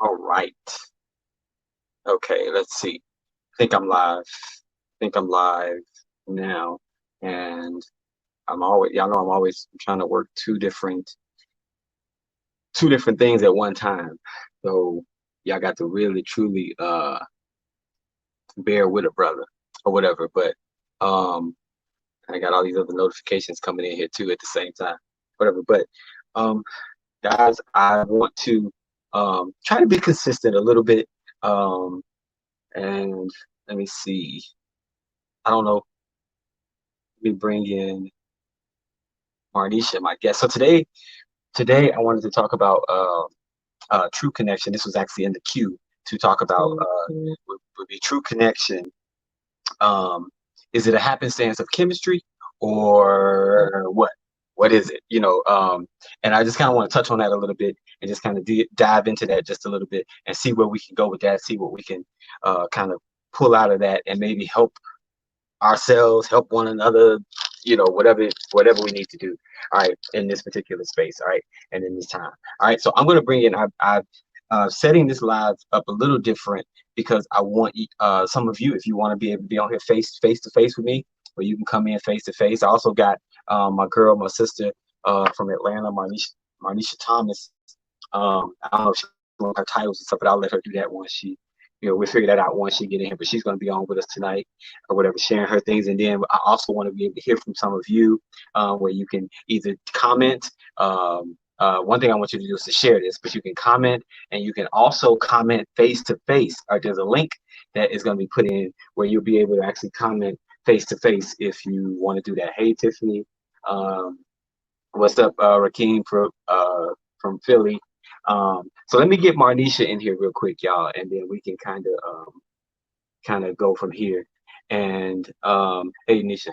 All right. Okay, let's see. I think I'm live. I think I'm live now. And y'all know I'm always trying to work two different things at one time. So y'all got to really truly bear with a brother or whatever. But um I got all these other notifications coming in here too at the same time. Whatever. But um guys, I want to try to be consistent a little bit. Um and let me see. I don't know. Let me bring in Marnisha, my guest. So today I wanted to talk about true connection. This was actually in the queue to talk about would be true connection. Um, is it a happenstance of chemistry or what? What is it? And I just kind of want to touch on that a little bit and just kind of dive into that just a little bit and see where we can go with that, see what we can kind of pull out of that and maybe help ourselves, help one another, whatever we need to do, all right, in this particular space, all right, and in this time. All right, so I'm going to bring in, I've setting this live up a little different because I want some of you, if you want to be able to be on here face to face with me, where you can come in face to face. I also got my sister from Atlanta, Marnisha Thomas. I don't know if she wants her titles and stuff, but I'll let her do that once we'll figure that out once she get in here. But she's going to be on with us tonight or whatever, sharing her things. And then I also want to be able to hear from some of you where you can either comment. One thing I want you to do is to share this, but you can comment and you can also comment face to face. There's a link that is going to be put in where you'll be able to actually comment face to face if you want to do that. Hey, Tiffany. What's up, Rakeem from Philly? So let me get Marnisha in here real quick, y'all, and then we can kind of go from here. And hey, Nisha.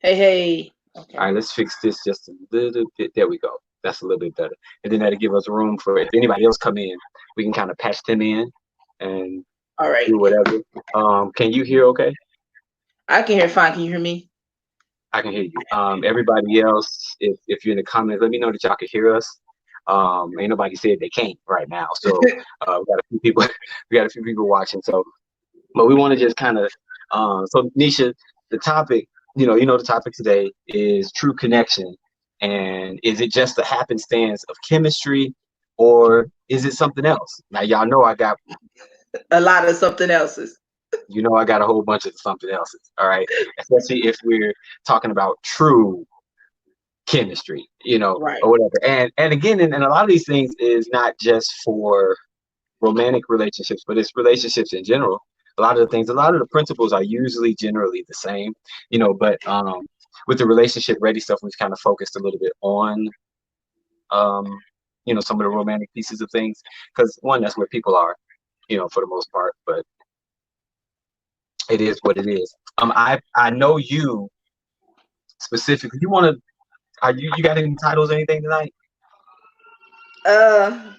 Hey. Okay. All right, let's fix this just a little bit. There we go. That's a little bit better. And then that'll give us room for if anybody else come in, we can kind of patch them in and all right, do whatever. Can you hear okay? I can hear fine. Can you hear me? I can hear you. Everybody else, if you're in the comments, let me know that y'all can hear us. Ain't nobody said they can't right now, so we got a few people. We got a few people watching. So, but we want to just kind of. So, Nisha, the topic, the topic today is true connection, and is it just a happenstance of chemistry, or is it something else? Now, y'all know I got a lot of something else's. I got a whole bunch of something else's. All right, especially if we're talking about true chemistry, Right. or whatever. And again, and a lot of these things is not just for romantic relationships, but it's relationships in general. A lot of the principles are usually generally the same, but with the relationship ready stuff, we've kind of focused a little bit on some of the romantic pieces of things, because one, that's where people are, for the most part, but it is what it is. I know you specifically. You want to? Are you got any titles or anything tonight? Uh,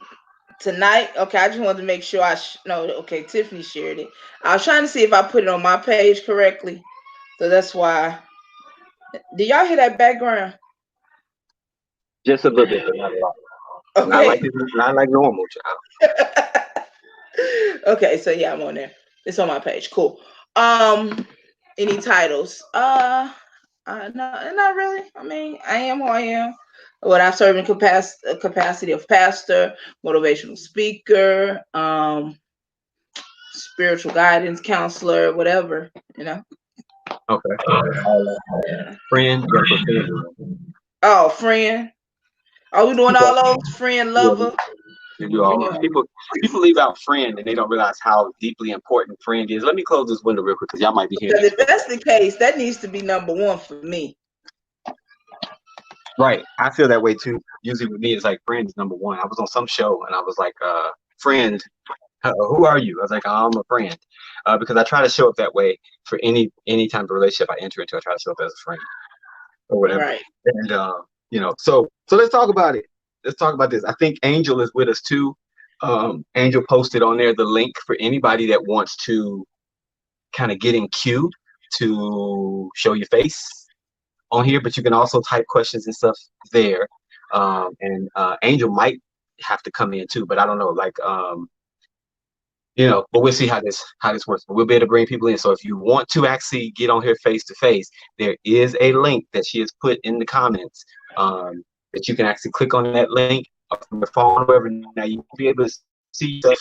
Tonight. Okay, I just wanted to make sure no. Okay, Tiffany shared it. I was trying to see if I put it on my page correctly, so that's why. Do y'all hear that background? Just a little bit, but not a lot. Okay. Not like normal, child. Okay, so yeah, I'm on there. It's on my page. Cool. Any titles? No, not really. I mean, I am who I am. What I serve in capacity of pastor, motivational speaker, spiritual guidance counselor, whatever. Okay. Friend, you gotta put friend in. Oh, friend. Are we doing all those? Friend, Yeah, lover. you do all those. People leave out friend and they don't realize how deeply important friend is. Let me close this window real quick because y'all might be hearing Because this. if that's the case, that needs to be number one for me. Right. I feel that way too. Usually with me, it's like friend is number one. I was on some show and I was like, friend, who are you? I was like, oh, I'm a friend. Because I try to show up that way for any type of relationship I enter into. I try to show up as a friend or whatever. Right. And so let's talk about it. Let's talk about this. I think Angel is with us too. Angel posted on there the link for anybody that wants to kind of get in queue to show your face on here, but you can also type questions and stuff there. And Angel might have to come in too, but I don't know. Like But we'll see how this works. But we'll be able to bring people in. So if you want to actually get on here face to face, there is a link that she has put in the comments, that you can actually click on that link from your phone or wherever. Now you won't be able to see yourself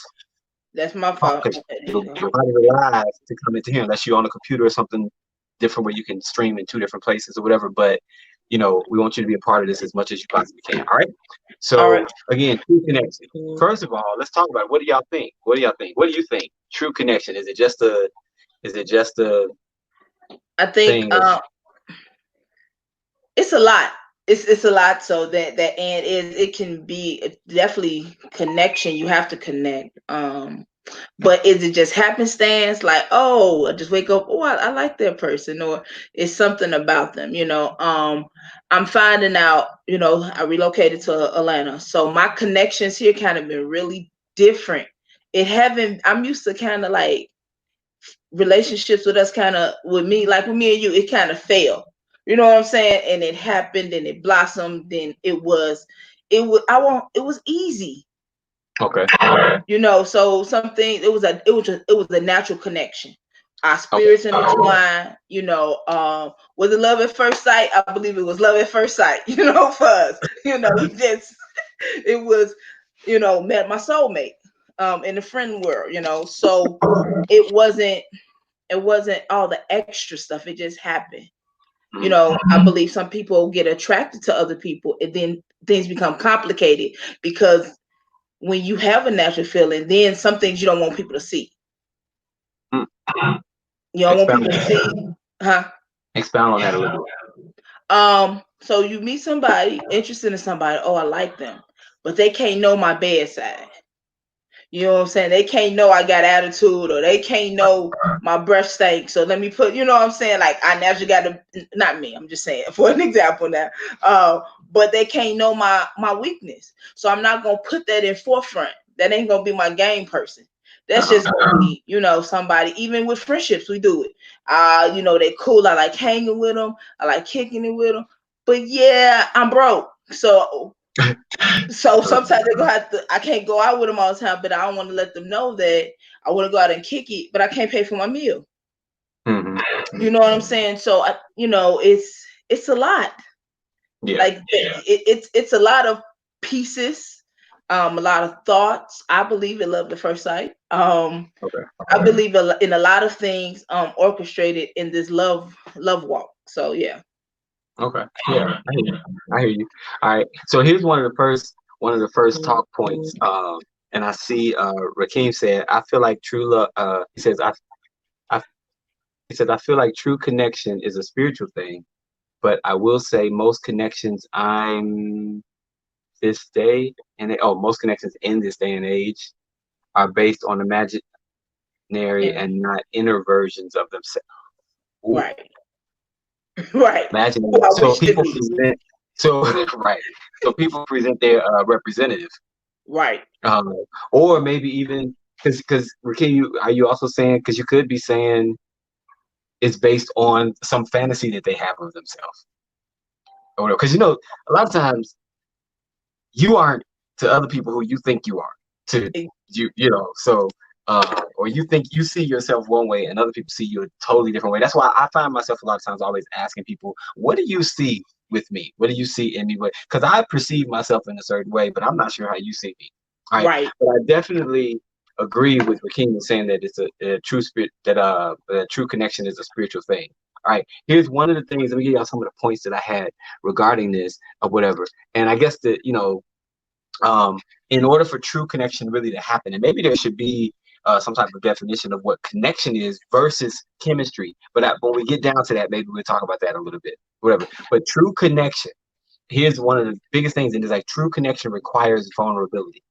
That's my talk fault. because Okay, there you you'll go. you're not live to come into here unless you're on a computer or something different where you can stream in two different places or whatever. But we want you to be a part of this as much as you possibly can. All right. All So right. again, true connection. First of all, let's talk about it. What do y'all think? What do y'all think? What do you think? True connection. Is it just a I think thing of it's a lot. It's a lot. So that and it can be definitely connection. You have to connect. But is it just happenstance? Like, oh, I just wake up. Oh, I like that person, or it's something about them. I'm finding out. I relocated to Atlanta, so my connections here kind of been really different. It haven't. I'm used to kind of like relationships with us, kind of with me, like with me and you, it kind of failed. You know what I'm saying? And it happened, and it blossomed. Then it was easy. okay, So something it was a natural connection. Our okay, spirits intertwined. Was it love at first sight? I believe it was love at first sight. For us, we just it was, met my soulmate, in the friend world. So it wasn't all the extra stuff. It just happened. I believe some people get attracted to other people, and then things become complicated because when you have a natural feeling, then some things you don't want people to see. mm. You don't want expound people to see, huh? expound on that a little bit. So you meet somebody, interested in somebody, oh, I like them, but they can't know my bedside. You know what I'm saying? They can't know I got attitude, or they can't know my breath stinks. So let me put, you know what I'm saying? Like, I naturally got to, not me, I'm just saying for an example now. But they can't know my weakness. So I'm not gonna put that in forefront. That ain't gonna be my game person. That's just gonna be, somebody, even with friendships, we do it. They cool. I like hanging with them. I like kicking it with them. But yeah, I'm broke. So sometimes they're gonna have to. I can't go out with them all the time, but I don't want to let them know that I want to go out and kick it, but I can't pay for my meal. Mm-hmm. You know what I'm saying? So it's a lot. Yeah. Like it's a lot of pieces, a lot of thoughts. I believe in love at first sight. Okay. I believe in a lot of things orchestrated in this love walk. So yeah. Okay. Yeah. I hear you. All right. So here's one of the first talk points. And I see Rakeem said, I feel like true love. I he says I feel like true connection is a spiritual thing, but I will say most connections in this day and age are based on imaginary And and not inner versions of themselves. Ooh, right, right. imagine. Who I So wish to people be. present. So right. So people present their representative, Right. um, or maybe even because are you also saying because you could be saying it's based on some fantasy that they have of themselves or whatever. Because a lot of times you aren't to other people who you think you are to so or you think you see yourself one way and other people see you a totally different way. That's why I find myself a lot of times always asking people, what do you see with me? What do you see in me? Because I perceive myself in a certain way, but I'm not sure how you see me. All right. Right. But I definitely agree with Rakeem in saying that it's a true spirit, that a true connection is a spiritual thing. All right, here's one of the things. Let me give y'all some of the points that I had regarding this or whatever. And I guess that um, in order for true connection really to happen, and maybe there should be some type of definition of what connection is versus chemistry. But when we get down to that, maybe we'll talk about that a little bit, whatever. But true connection, here's one of the biggest things, and it's like true connection requires vulnerability.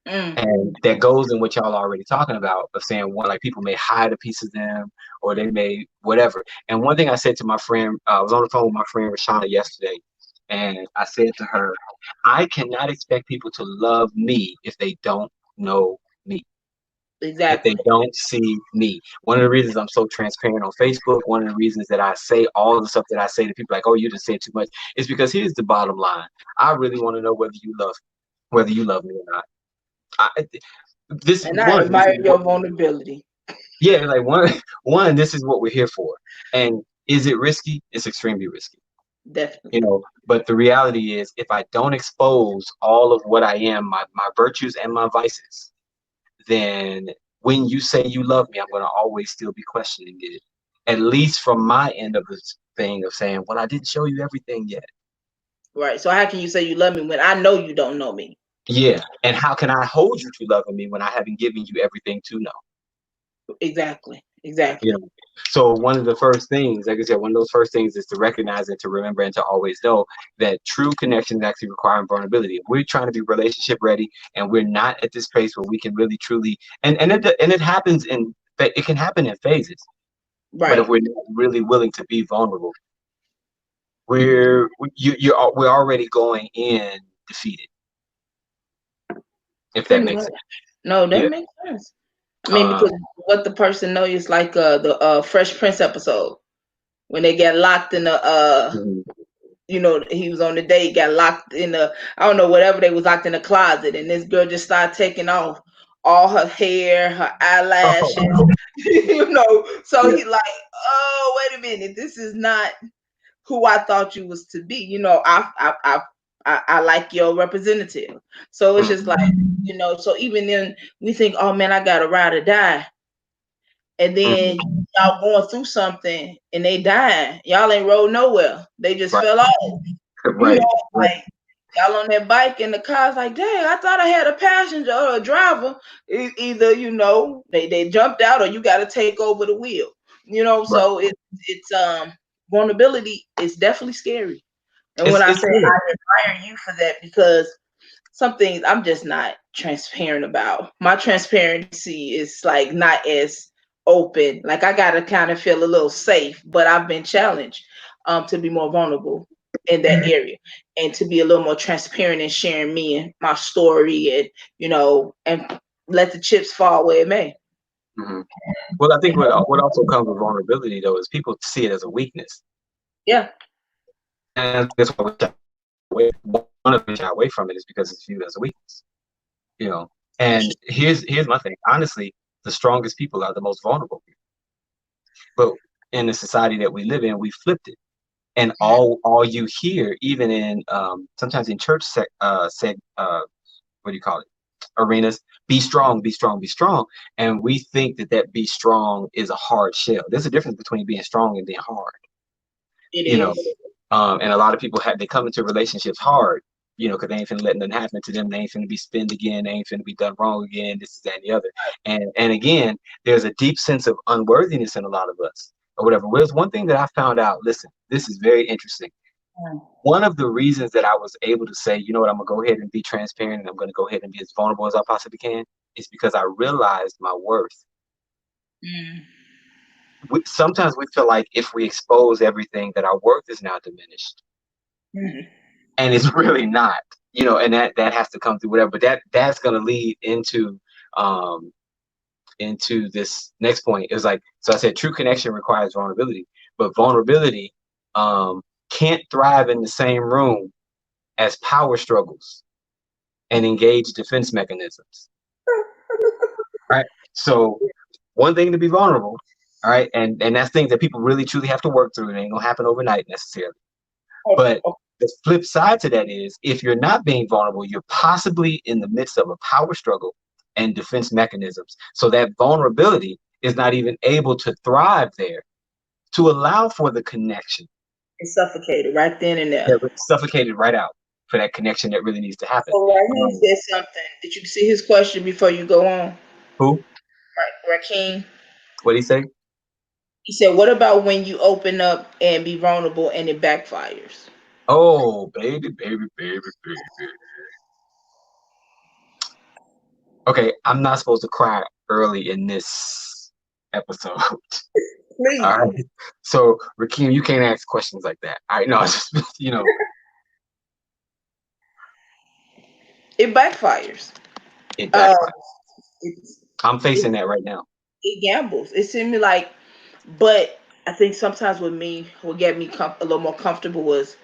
And that goes in what y'all are already talking about of saying like people may hide a piece of them or they may whatever. And one thing I said to my friend, I was on the phone with my friend Rashana yesterday, and I said to her, I cannot expect people to love me if they don't know me, if they Exactly. don't see me. One of the reasons I'm so transparent on Facebook, one of the reasons that I say all the stuff that I say to people like, oh, you just said too much, is because here's the bottom line. I really want to know whether you love me or not. I, this And I one, this is admire your what, vulnerability. yeah, like one, this is what we're here for. And is it risky? It's extremely risky, Definitely. you know. But the reality is, if I don't expose all of what I am, my virtues and my vices, then when you say you love me, I'm going to always still be questioning it. At least from my end of this thing of saying, well, I didn't show you everything yet. Right. So how can you say you love me when I know you don't know me? Yeah. And how can I hold you to loving me when I haven't given you everything to know? Exactly. You Exactly. know. So one of the first things, like I said, one of those first things is to recognize and to remember and to always know that true connection is actually requiring vulnerability. If we're trying to be relationship ready and we're not at this place where we can really truly and it happens in it can happen in phases. But if Right. we're not really willing to be vulnerable, we're already going in defeated, if that Pretty makes much. sense. No, that Yeah. makes sense. I mean, because Um, what the person knows is like the Fresh Prince episode when they get locked in the mhm. he was on the date, got locked in the, I don't know, whatever, they was locked in the closet, and this girl just started taking off all her hair, her eyelashes, Oh, So yeah. he like, oh, wait a minute, this is not who I thought you was to be. I like your representative. So it's just Mhm. like, so even then we think, oh man, I got to ride or die. And then Mhm. y'all going through something and they dying. Y'all ain't rode nowhere. They just Right, fell off. You right, know, right, like y'all on that bike and the car's like, dang, I thought I had a passenger or a driver. Either, they jumped out or you gotta take over the wheel. right. So it's vulnerability is definitely scary. And when I It's say good. I admire you for that, because some things I'm just not transparent about. My transparency is like not as open. Like I gotta kind of feel a little safe, but I've been challenged to be more vulnerable in that area and to be a little more transparent in sharing me and my story, and and let the chips fall where it may. Mhm. Well, I think what also comes with vulnerability though is people see it as a weakness, Yeah. and that's why we shy away. One of the shy away from it is because it's viewed as a weakness. You know. And here's my thing. Honestly, the strongest people are the most vulnerable people. But in the society that we live in, we flipped it. And all you hear, even in sometimes in church what do you call it, arenas, be strong, be strong, be strong. And we think that be strong is a hard shell. There's a difference between being strong and being hard. It You know. is. And a lot of people they come into relationships hard, because they ain't finna let nothing happen to them. They ain't finna be spinned again. They ain't finna be done wrong again. This, that, and the other. And again, there's a deep sense of unworthiness in a lot of us, or whatever. Well, there's one thing that I found out. Listen, this is very interesting. One of the reasons that I was able to say, you know what, I'm gonna go ahead and be transparent, and I'm gonna go ahead and be as vulnerable as I possibly can, is because I realized my worth. Mm. Sometimes we feel like if we expose everything, that our worth is now diminished, Mm. and it's really not. And that has to come through whatever. But that's gonna lead um into this next point. It was like, so I said true connection requires vulnerability, but vulnerability can't thrive in the same room as power struggles and engage defense mechanisms. Right. So one thing to be vulnerable, all right, and that's things that people really truly have to work through. It ain't gonna happen overnight necessarily. Oh, But oh, the flip side to that is, if you're not being vulnerable, you're possibly in the midst of a power struggle and defense mechanisms. So that vulnerability is not even able to thrive there to allow for the connection. it's suffocated right then and there. That suffocated right out for that connection that really needs to happen. So right here Um, he said something. Did you see his question before you go on? who? Right, Rakeem. What did he say? He said, "What about when you open up and be vulnerable and it backfires?" Oh, baby, baby, baby, baby. Okay, I'm not supposed to cry early in this episode. All Please. right. So, Rakeem, you can't ask questions like that. All right. No, it's just, It backfires. it Uh, backfired. it's, I'm it, facing that right now. it gambles. It seemed like, but I think sometimes with me, what get me a little more comfortable was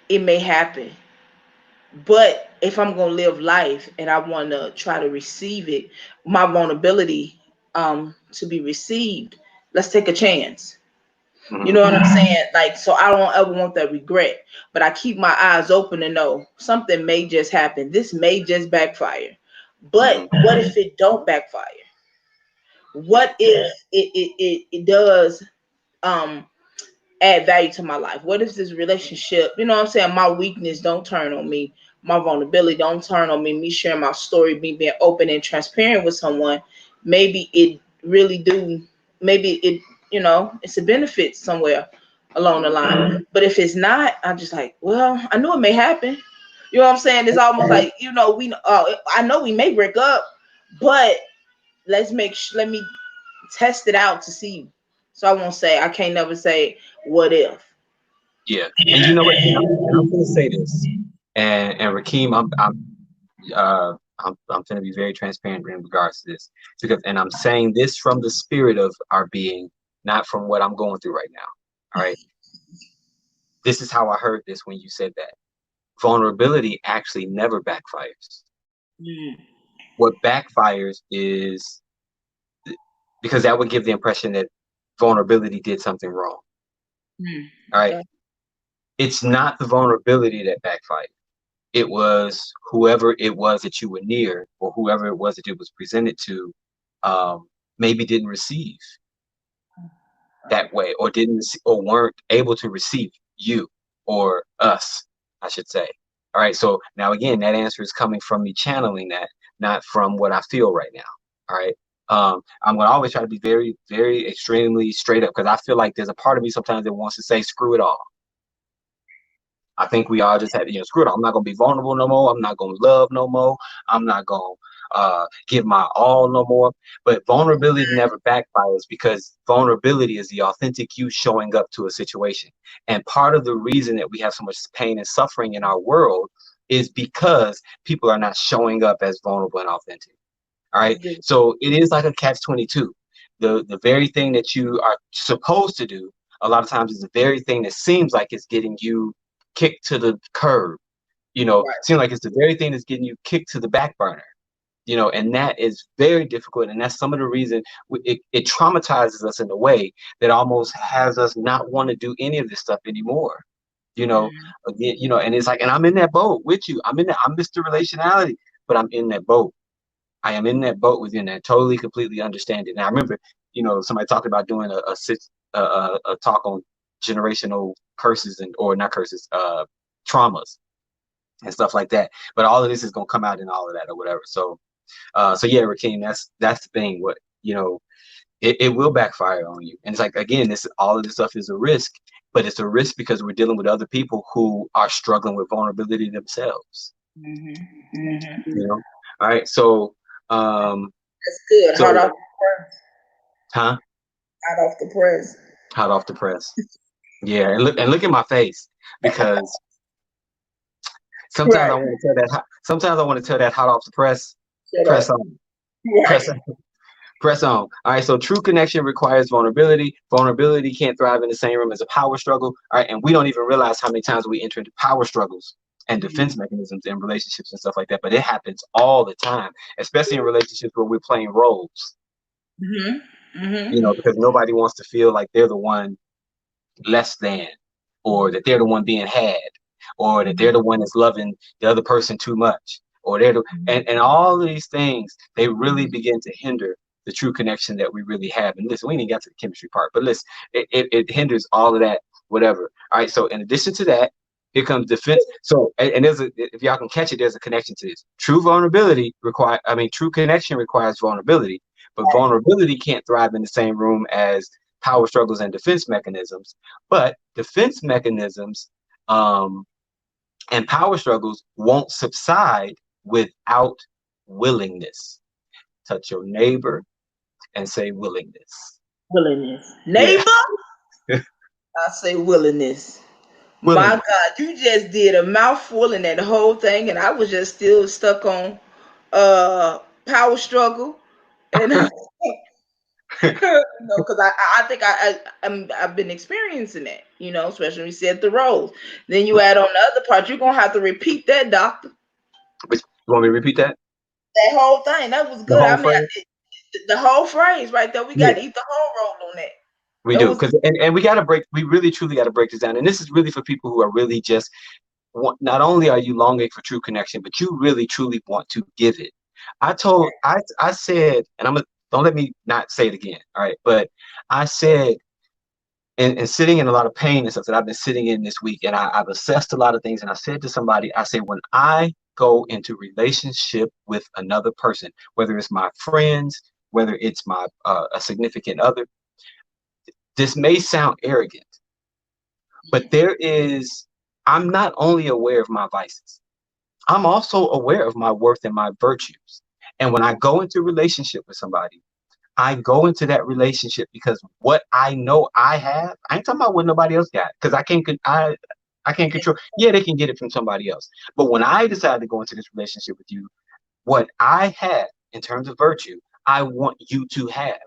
it may happen, But if I'm gonna live life and I want to try to receive it, my vulnerability to be received, let's take a chance. You Hmm. know what I'm saying? Like, so I don't ever want that regret, but I keep my eyes open to know something may just happen. This may just backfire. But Hmm. what if it don't backfire? Yeah. What if it does um add value to my life? What if this relationship, you know what I'm saying, my weakness don't turn on me, my vulnerability don't turn on me, me sharing my story, me being open and transparent with someone, maybe it really do, maybe it, it's a benefit somewhere along the Hmm. line. But if it's not, I'm just like, well, I know it may happen. You know what I'm saying? It's almost like, I know we may break up, but let me test it out to see. So I won't say, I can't never say what if. Yeah. And you know what? And I'm gonna say this. And Rakeem, I'm going to be very transparent in regards to this because, and I'm saying this from the spirit of our being, not from what I'm going through right now. All right. This is how I heard this when you said that. Vulnerability actually never backfires. Mm, What backfires is because that would give the impression that vulnerability did something wrong. mm, All right. okay. It's not the vulnerability that backfired. It was whoever it was that you were near or whoever it was that it was presented to, maybe didn't receive that way or didn't or weren't able to receive you or us, I should say. All right. So now again, that answer is coming from me channeling that, not from what I feel right now. All right. I'm gonna always try to be very, very extremely straight up because I feel like there's a part of me sometimes that wants to say screw it all. I think we all just had to, screw it. I'm not gonna be vulnerable no more. I'm not gonna love no more. I'm not gonna give my all no more. But vulnerability never backfires because vulnerability is the authentic you showing up to a situation. And part of the reason that we have so much pain and suffering in our world is because people are not showing up as vulnerable and authentic. All right. That's good. So it is like a catch 22. The very thing that you are supposed to do a lot of times is the very thing that seems like it's getting you kicked to the curb. Right. Seems like it's the very thing that's getting you kicked to the back burner. And that is very difficult. And that's some of the reason it traumatizes us in a way that almost has us not want to do any of this stuff anymore. You know, Mm, again, and it's like, and I'm in that boat with you. I'm Mr. Relationality, but I'm in that boat. I am in that boat with you, and I totally, completely understand it. And I remember, somebody talked about doing a talk on generational curses or not curses, traumas and stuff like that. But all of this is gonna come out in all of that or whatever. So yeah, Rakeem, that's the thing. What it will backfire on you, and it's like again, this all of this stuff is a risk, but it's a risk because we're dealing with other people who are struggling with vulnerability themselves. mhm, mhm. You know, all right. Um, That's good. Hot so off the press. huh? Hot off the press. Hot off the press. Yeah, and look at my face because sometimes I Right. want to tell sometimes I want to tell that hot off the press. Shut Press up. on. Press Right. on. Press on. All right. So true connection requires vulnerability. Vulnerability can't thrive in the same room as a power struggle. All right. And we don't even realize how many times we enter into power struggles and defense mechanisms in relationships and stuff like that. But it happens all the time, especially in relationships where we're playing roles. Mhm. Mhm. Because nobody wants to feel like they're the one less than, or that they're the one being had, or that they're the one that's loving the other person too much, or and all of these things, they really begin to hinder the true connection that we really have. And listen, we didn't get to the chemistry part, but listen, it hinders all of that, whatever. All right. So in addition to that, here comes defense. So and if y'all can catch it, there's a connection to this. True connection requires vulnerability, but vulnerability can't thrive in the same room as power struggles and defense mechanisms. But defense mechanisms and power struggles won't subside without willingness. Touch your neighbor and say willingness. Willingness. Yeah, Neighbor, I say willingness. My willingness. God, you just did a mouthful in that whole thing, and I was just still stuck on power struggle. And No, because I think I've been experiencing that, especially when you said the roles. Then you add on the other part, you're gonna have to repeat that, doctor. Which, you want me to repeat that? That whole thing, that was The good. whole I mean, phrase? the whole phrase right there, we got Yeah, to eat the whole roll on that. we That do. was Because and we got to break. We really truly got to break this down. And this is really for people who are really just not only are you longing for true connection, but you really truly want to give it. I said, and don't let me not say it again. All right. But I said, and sitting in a lot of pain and stuff that I've been sitting in this week, and I've assessed a lot of things. And I said to somebody, I said, when I go into relationship with another person, whether it's my friends, whether it's my a significant other, this may sound arrogant, but I'm not only aware of my vices, I'm also aware of my worth and my virtues. And when I go into a relationship with somebody, I go into that relationship because what I know I have, I ain't talking about what nobody else got, because I can't control. Yeah, they can get it from somebody else. But when I decide to go into this relationship with you, what I have in terms of virtue, I want you to have.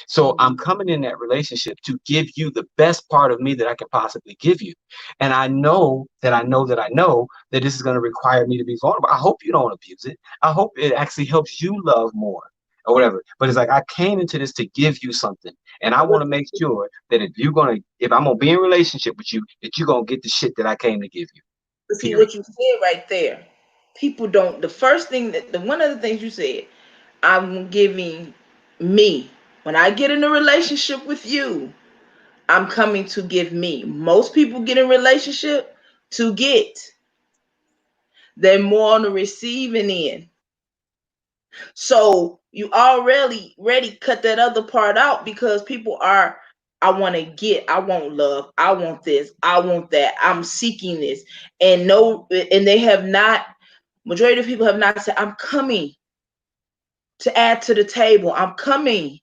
So I'm coming in that relationship to give you the best part of me that I can possibly give you. And I know that I know that I know that this is going to require me to be vulnerable. I hope you don't abuse it. I hope it actually helps you love more or whatever. But it's like I came into this to give you something. And I want to make sure that if I'm gonna be in a relationship with you, that you're gonna get the shit that I came to give you. But see Period. what you said right there. People don't. The first thing the one of the things you said, I'm giving me. When I get in a relationship with you, I'm coming to give me. Most people get in relationship to get. They're more on the receiving end. So you already ready cut that other part out because people are, I want to get, I want love, I want this, I want that, I'm seeking this. And no, and they have not, majority of people have not said, I'm coming to add to the table. I'm coming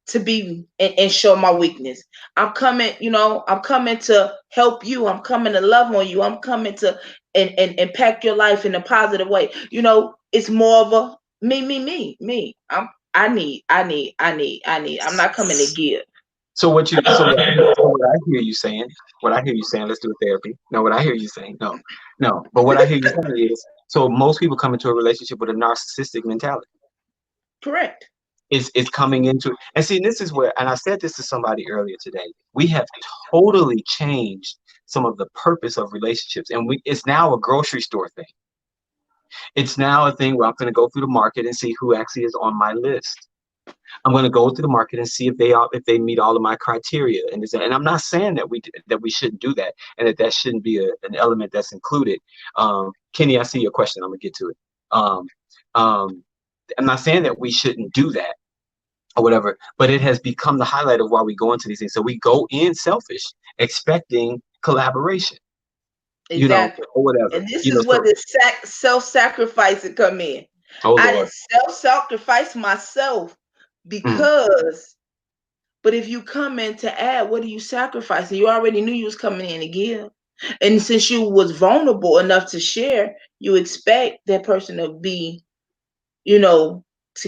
to be and show my weakness. I'm coming, I'm coming to help you. I'm coming to love on you. I'm coming to and impact your life in a positive way. It's more of a me. I need. I'm not coming to give. So what I hear you saying, let's do a therapy. No, what I hear you saying, no. But what I hear you saying is, so most people come into a relationship with a narcissistic mentality. Correct. Is coming into it. And see, this is where, and I said this to somebody earlier today, we have totally changed some of the purpose of relationships. And it's now a grocery store thing. It's now a thing where I'm going to go through the market and see who actually is on my list. I'm going to go to the market and see if they meet all of my criteria. And I'm not saying that we shouldn't do that and that shouldn't be an element that's included. Kenny, I see your question. I'm gonna get to it. Um, I'm not saying that we shouldn't do that or whatever, but it has become the highlight of why we go into these things. So we go in selfish, expecting collaboration, Exactly. or whatever, And this is where So, the self-sacrifice would come in. oh I Lord, didn't self-sacrifice myself mm, because, but if you come in to add, what are you sacrificing? You already knew you was coming in to give. And since you was vulnerable enough to share, you expect that person to be, to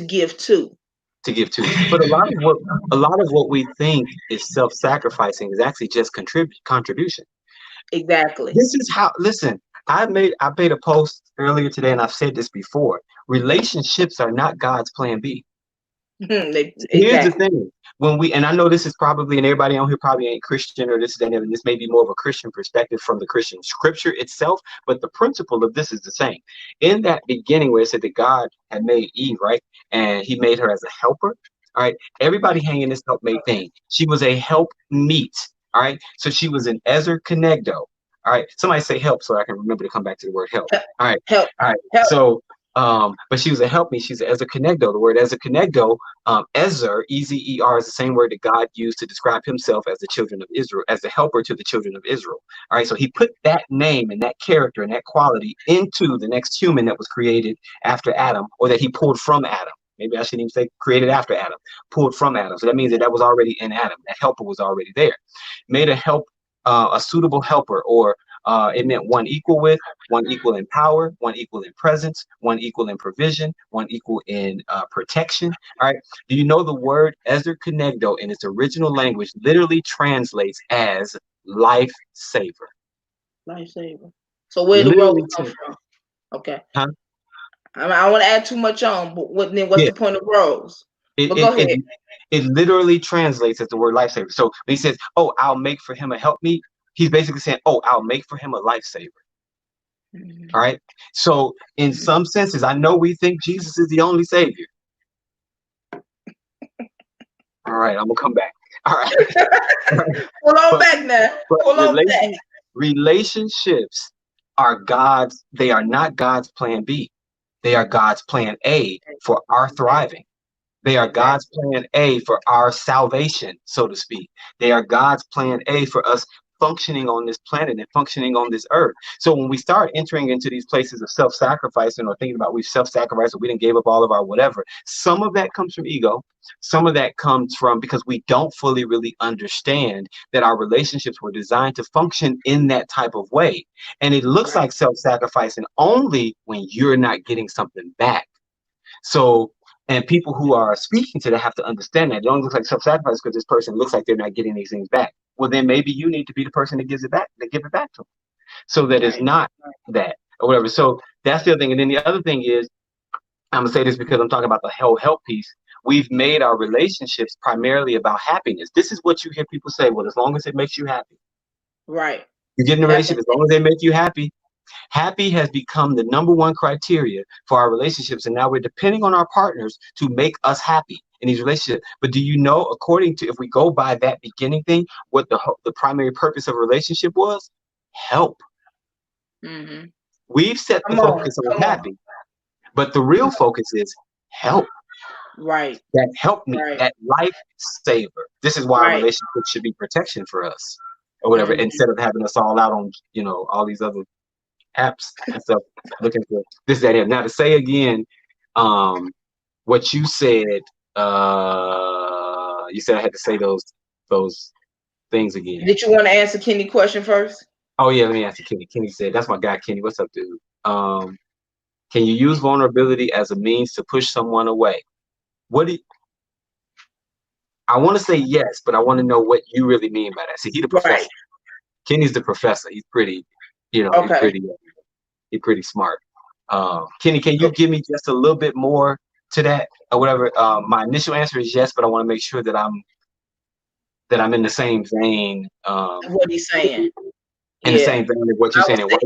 give too. to give to. But a lot of what we think is self-sacrificing is actually just contribution. Exactly. This is how, listen, I made a post earlier today and I've said this before. Relationships are not God's plan B. Here's the Exactly. thing. And I know this is probably, and everybody on here probably ain't Christian or this, and this may be more of a Christian perspective from the Christian scripture itself, but the principle of this is the same. In that beginning where it said that God had made Eve, right? And he made her as a helper. All right. Everybody hanging this helpmate thing. She was a help meet. All right. So she was an Ezer Kenegdo. All right. Somebody say help so I can remember to come back to the word help. All right. Help. All right. Help. So but she was a help me. She's an Ezer Kenegdo. The word Ezer Kenegdo, Ezer, Ezer, is the same word that God used to describe himself as the children of Israel, as the helper to the children of Israel. All right, so he put that name and that character and that quality into the next human that was created after Adam, or that he pulled from Adam. Maybe I shouldn't even say created after Adam, pulled from Adam. So that means that was already in Adam. That helper was already there. Made a suitable helper, or It meant one equal with, one equal in power, one equal in presence, one equal in provision, one equal in protection. All right. Do you know the word Ezer Kenegdo in its original language literally translates as lifesaver? Lifesaver. So where the rose Literally, come from? Okay. huh? I don't want to add too much on, but what's Yeah. the point of rose? It, But go it, ahead. it, it literally translates as the word lifesaver. So when he says, "Oh, I'll make for him a helpmeet," he's basically saying, "Oh, I'll make for him a lifesaver." Mhm. All right. So in some senses, I know we think Jesus is the only savior. All right, I'm gonna come back. All right. Pull on but back now. but Pull on back. relationships are God's, they are not God's plan B. They are God's plan A for our Exactly. thriving. They are Exactly. God's plan A for our salvation, so to speak. They are God's plan A for us functioning on this planet and functioning on this earth. So when we start entering into these places of self-sacrificing or thinking about we've self-sacrificed or we didn't give up all of our whatever, some of that comes from ego. Some of that comes from because we don't fully really understand that our relationships were designed to function in that type of way. And it looks Right. like self-sacrificing only when you're not getting something back. So, and people who are speaking to that have to understand that it don't look like self-sacrifice because this person looks like they're not getting these things back. Well, then maybe you need to be the person that gives it back, that give it back to them, so that it's Right. not that or whatever. So that's the other thing. And then the other thing is, I'm gonna say this because I'm talking about the whole help piece. We've made our relationships primarily about happiness. This is what you hear people say. Well, as long as it makes you happy, Right. you get in a Happen. relationship. As long as they make you happy, happy has become the number one criteria for our relationships. And now we're depending on our partners to make us happy in these relationships. But do you know, according to, if we go by that beginning thing, what the primary purpose of a relationship was? Help. Mm-hmm. We've set the Come on. focus on Come on. happy, but the real focus is help. Right. That help me, Right. that lifesaver. This is why our Right. relationship should be protection for us or whatever, Mm-hmm. instead of having us all out on, all these other apps and stuff looking for this, that, and now to say again, um, what you said I had to say those things again. Did you want to answer Kenny's question first? Oh yeah, let me answer Kenny. Kenny said, "That's my guy, Kenny. What's up, dude? Can you use vulnerability as a means to push someone away? What do you, I want to say yes, but I want to know what you really mean by that. See, he's the Right. professor. Kenny's the professor. He's pretty, Okay. he's pretty smart. Kenny, can you give me just a little bit more to that or whatever? My initial answer is yes, but I want to make sure that I'm in the same vein, What he's saying. in the Yeah. same vein of what you're I would saying. And say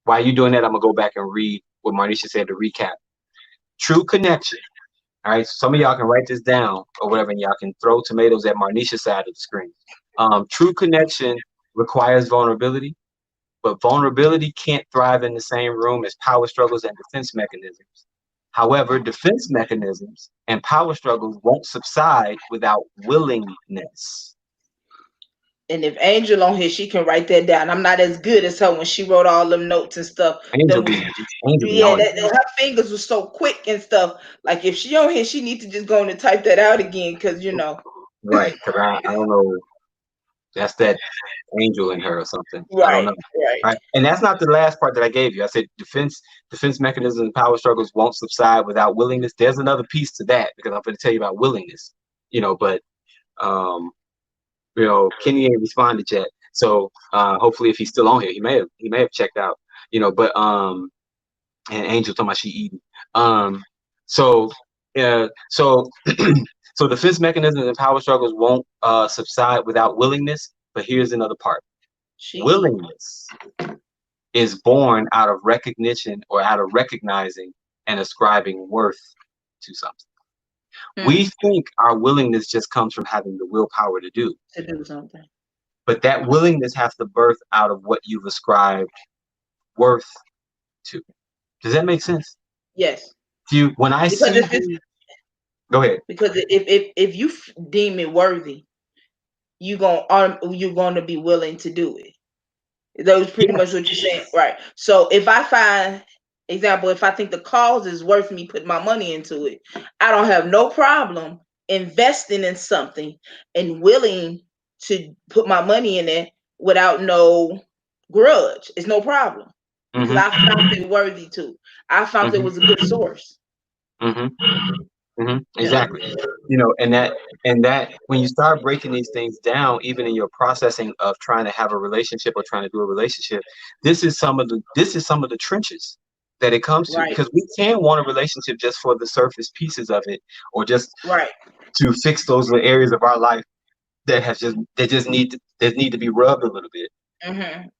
while you're doing that, I'm gonna go back and read what Marnisha said to recap. True connection. All right, some of y'all can write this down or whatever, and y'all can throw tomatoes at Marnisha's side of the screen. True connection requires vulnerability, but vulnerability can't thrive in the same room as power struggles and defense mechanisms. However, defense mechanisms and power struggles won't subside without willingness. and if Angel on here, she can write that down. I'm not as good as her when she wrote all them notes and stuff. Angel Them, be Angel be yeah, on it. her fingers were so quick and stuff. Like if she on here, she needs to just go in and type that out again, because Right, because I don't know. That's that angel in her or something. I don't right, know. right. Right. And that's not the last part that I gave you. I said defense mechanisms and power struggles won't subside without willingness. There's another piece to that because I'm going to tell you about willingness. But um, Kenny ain't responded yet. So hopefully if he's still on here, he may have checked out. But and Angel talking about she eating. So yeah, so so defense mechanisms and power struggles won't subside without willingness. But here's another part. She eat. Willingness is born out of recognition or out of recognizing and ascribing worth to something. We think our willingness just comes from having the willpower to do, To do something. but that willingness has to birth out of what you've ascribed worth to. Does that make sense? Yes, When I because see if it's you, go ahead. because if you deem it worthy, you're going to be willing to do it. That was pretty much what you're saying, right? So if I find, example, if I think the cause is worth me putting my money into it, I don't have no problem investing in something and willing to put my money in it without no grudge. It's no problem because Mm-hmm. I found it worthy to. I found it Mm-hmm. was a good source. Mm-hmm. Mm-hmm. You know. Exactly. You know, and that when you start breaking these things down, even in your processing of trying to have a relationship or trying to do a relationship, this is some of the trenches that it comes to, Right. because we can want a relationship just for the surface pieces of it, or just Right. to fix those little areas of our life that need to be rubbed a little bit,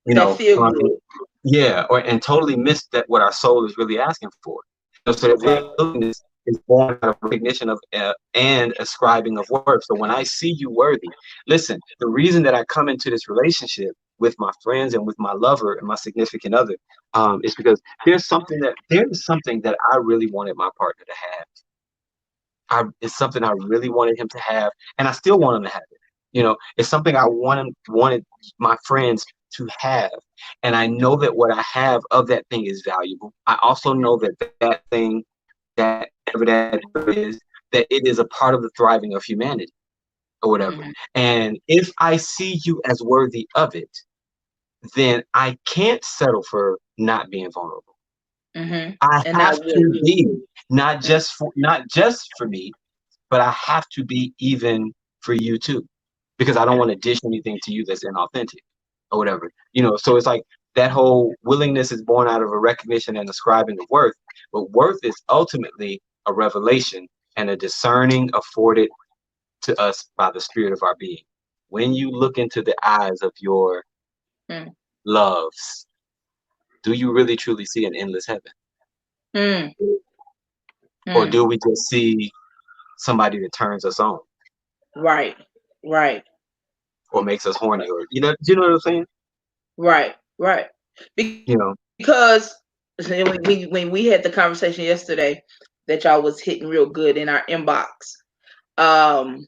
you That know. feel good. Yeah, or and totally miss that what our soul is really asking for. So that Okay. willingness is born out of recognition of and ascribing of worth. So when I see you worthy, listen, the reason that I come into this relationship with my friends and with my lover and my significant other, is because there is something that I really wanted my partner to have. It's something I really wanted him to have, and I still want him to have it. You know, it's something I wanted my friends to have, and I know that what I have of that thing is valuable. I also know that that thing, that whatever that is, that it is a part of the thriving of humanity or whatever. Mm-hmm. And if I see you as worthy of it, then I can't settle for not being vulnerable. Mm-hmm. I And I have will. to be, not just for me, but I have to be even for you too, because I don't want to dish anything to you that's inauthentic or whatever. You know, so it's like that whole willingness is born out of a recognition and ascribing of worth, but worth is ultimately a revelation and a discerning afforded to us by the spirit of our being. When you look into the eyes of your Mm. loves, do you really truly see an endless heaven? Mm. Or Mm. do we just see somebody that turns us on Right. Right. or makes us horny, or do you know what I'm saying? Right. Right. You know. Because when we had the conversation yesterday that y'all was hitting real good in our inbox, um,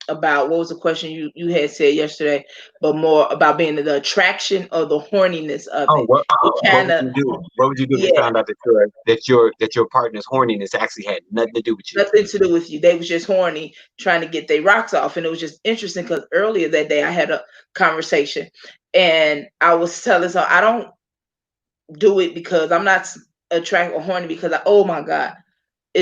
about what was the question you had said yesterday, but more about being the attraction or the horniness of Oh, it. what It what kind would of, you do? What would you do if you yeah, found out that your partner's horniness actually had nothing to do with you? nothing to do with you. They was just horny trying to get their rocks off. And it was just interesting because earlier that day I had a conversation and I was telling some I don't do it because I'm not attracted or horny because oh my God,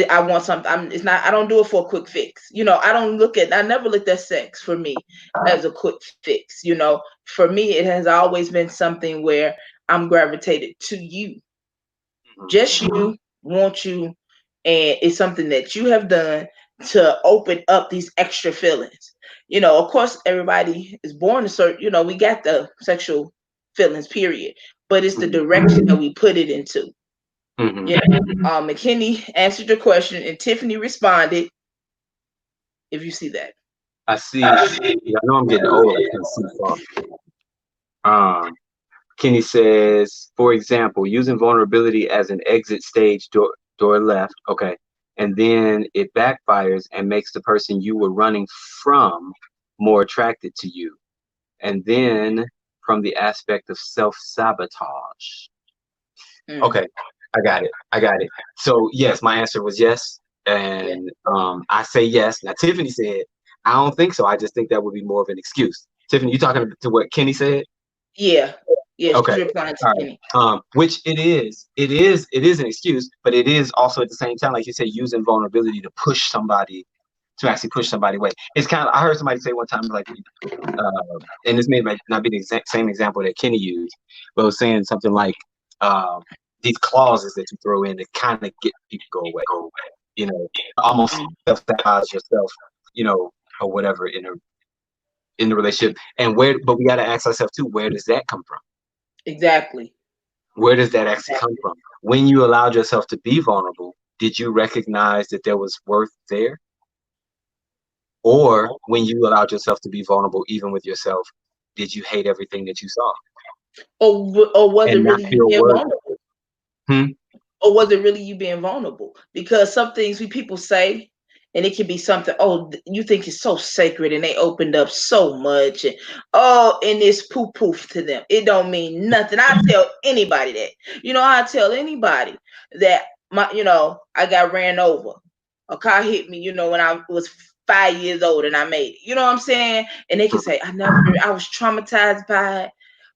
I want something. It's not. I don't do it for a quick fix. I don't look at. I never looked at sex for me as a quick fix. For me, it has always been something where I'm gravitated to you, Mhm. just you, want you, and it's something that you have done to open up these extra feelings. Of course, everybody is born a certain. We got the sexual feelings, period, but it's the Mhm. direction that we put it into. Mhm. McKinney answered your question, and Tiffany responded. If you see that, I see. I know I'm getting old. I can't see far. Kenny says, for example, using vulnerability as an exit stage door left. Okay. And then it backfires and makes the person you were running from more attracted to you. And then from the aspect of self-sabotage. mm, Okay, I got it. I got it. So yes, my answer was yes, yeah, and I say yes. Now Tiffany said, I don't think so. I just think that would be more of an excuse. Tiffany, you talking to what Kenny said? yeah, yeah. She's Okay, replying to all right. Kenny. Which it is an excuse, but it is also at the same time, like you said, using vulnerability to actually push somebody away. It's kind of, I heard somebody say one time, like, and this may not be the same example that Kenny used, but it was saying something like, um, these clauses that you throw in to kind of get people to go away, almost Mm, self-sabotage yourself, or whatever in the relationship. But we got to ask ourselves too, where does that come from? exactly. Where does that actually come Exactly. from? When you allowed yourself to be vulnerable, did you recognize that there was worth there? Or when you allowed yourself to be vulnerable, even with yourself, did you hate everything that you saw Or was it and not really you feel being worthy? vulnerable? Hmm? Or was it really you being vulnerable? Because some things we people say, and it can be something. Oh, you think it's so sacred, and they opened up so much, and it's poof poof to them. It don't mean nothing. I tell anybody that. I tell anybody that I got ran over. A car hit me. When I was 5 years old, and I made it. You know what I'm saying? And they can say I never. I was traumatized by it,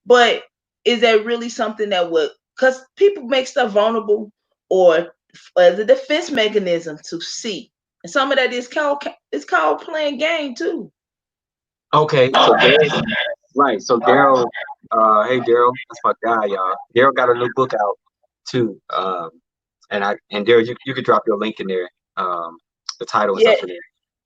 but is that really something that would, because people make stuff vulnerable or as a defense mechanism to see. And some of that is called playing game too. Okay, so Daryl, right? So Daryl, hey Daryl, that's my guy, y'all. Daryl got a new book out too. And Daryl, you could drop your link in there, the title and Yeah, stuff in there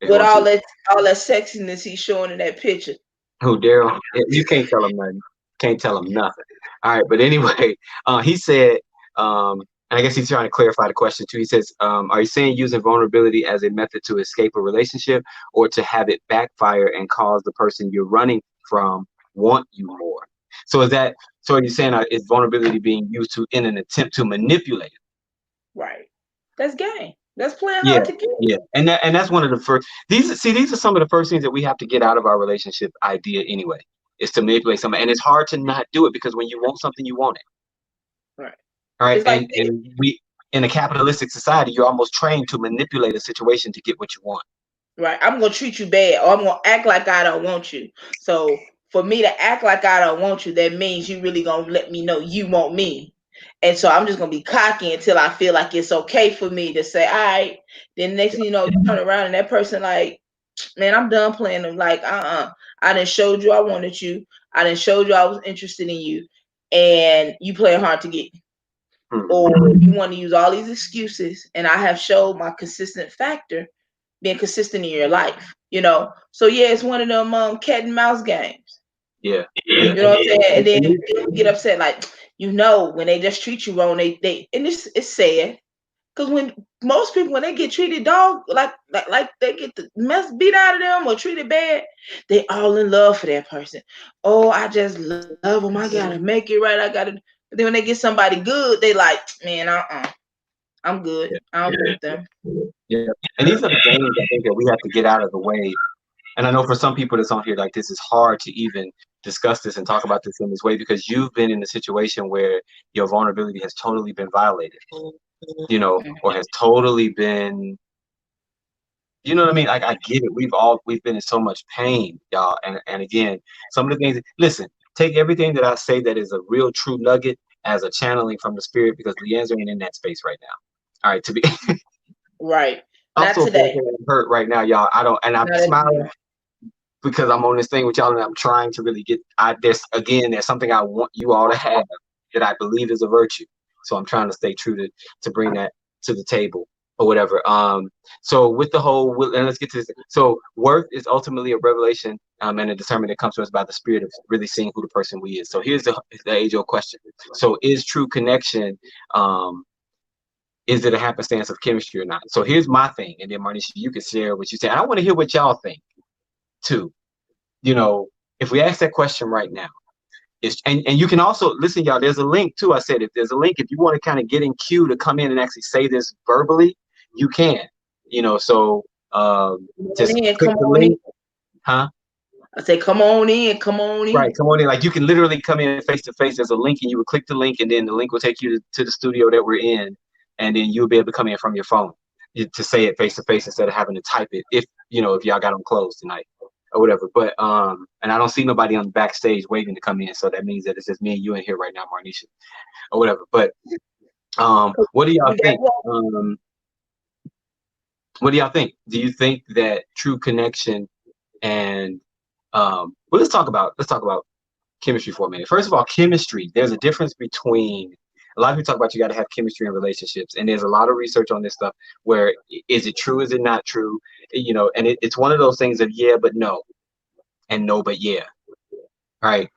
if you with want to. all that sexiness he's showing in that picture. Who, Daryl? You can't tell him nothing. Can't tell him nothing. All right, but anyway, he said, and I guess he's trying to clarify the question too. He says, are you saying using vulnerability as a method to escape a relationship or to have it backfire and cause the person you're running from want you more? So is that, so are you saying is vulnerability being used to in an attempt to manipulate it? Right. That's game. That's playing Yeah, hard to get. yeah, and that's one of the first. These are some of the first things that we have to get out of our relationship idea anyway. Is to manipulate somebody, and it's hard to not do it because when you want something, you want it. Right. All right, It's like and we in a capitalistic society, you're almost trained to manipulate a situation to get what you want. right, I'm gonna treat you bad, or I'm gonna act like I don't want you. So for me to act like I don't want you, that means you really gonna let me know you want me. And so I'm just gonna be cocky until I feel like it's okay for me to say, all right. Then next thing you know, you turn around and that person like, man, I'm done playing them. Like, I done showed you I wanted you. I done showed you I was interested in you, and you playing hard to get. Or you want to use all these excuses, and I have showed my consistent factor being consistent in your life, you know. So yeah, it's one of them cat and mouse games. Yeah, You yeah, know what I'm saying? And then people get upset, like, you know, when they just treat you wrong, they and it's sad. Because when most people, when they get treated dog, like they get the mess beat out of them or treated bad, they all in love for that person. Oh, I just love them. I gotta make it right. I gotta. But then when they get somebody good, they like, man, I'm good. yeah, I don't want them. yeah. And these are the games I think that we have to get out of the way. And I know for some people that's on here, like this is hard to even discuss this and talk about this in this way because you've been in a situation where your vulnerability has totally been violated, you know, or has totally been, you know what I mean? Like I get it. We've been in so much pain, y'all. And again, some of the things, listen, take everything that I say that is a real true nugget as a channeling from the spirit because Leanne's ain't in that space right now. All right, to be Right. I'm Not so today. fucking hurt right now, y'all. I don't and I'm Not smiling anymore. because I'm on this thing with y'all and I'm trying to really get there's something I want you all to have that I believe is a virtue. So I'm trying to stay true to bring that to the table or whatever. So with the whole and let's get to this. So worth is ultimately a revelation and a discernment that comes to us by the spirit of really seeing who the person we is. So here's the age-old question. So is true connection is it a happenstance of chemistry or not? So here's my thing, and then Marnisha, you can share what you say. I want to hear what y'all think too. You know, if we ask that question right now, and you can also listen, y'all. There's a link too. I said if there's a link, if you want to kind of get in queue to come in and actually say this verbally, you can. You know, so just click Come the on in. link, huh? I say, come on in, come on Right, in. come on in. Like you can literally come in face to face. There's a link, and you would click the link, and then the link will take you to the studio that we're in, and then you'll be able to come in from your phone to say it face to face instead of having to type it. If you know, if y'all got them closed tonight or whatever. But and I don't see nobody on the backstage waiting to come in, so that means that it's just me and you in here right now, Marnisha, or whatever. But what do y'all We got think? What do y'all think? Do you think that true connection and well, let's talk about chemistry for a minute. First of all, chemistry. There's a difference between a lot of people talk about you got to have chemistry in relationships, and there's a lot of research on this stuff. Where is it true? Is it not true? You know, and it's one of those things of yeah, but no, and no, but yeah. Right.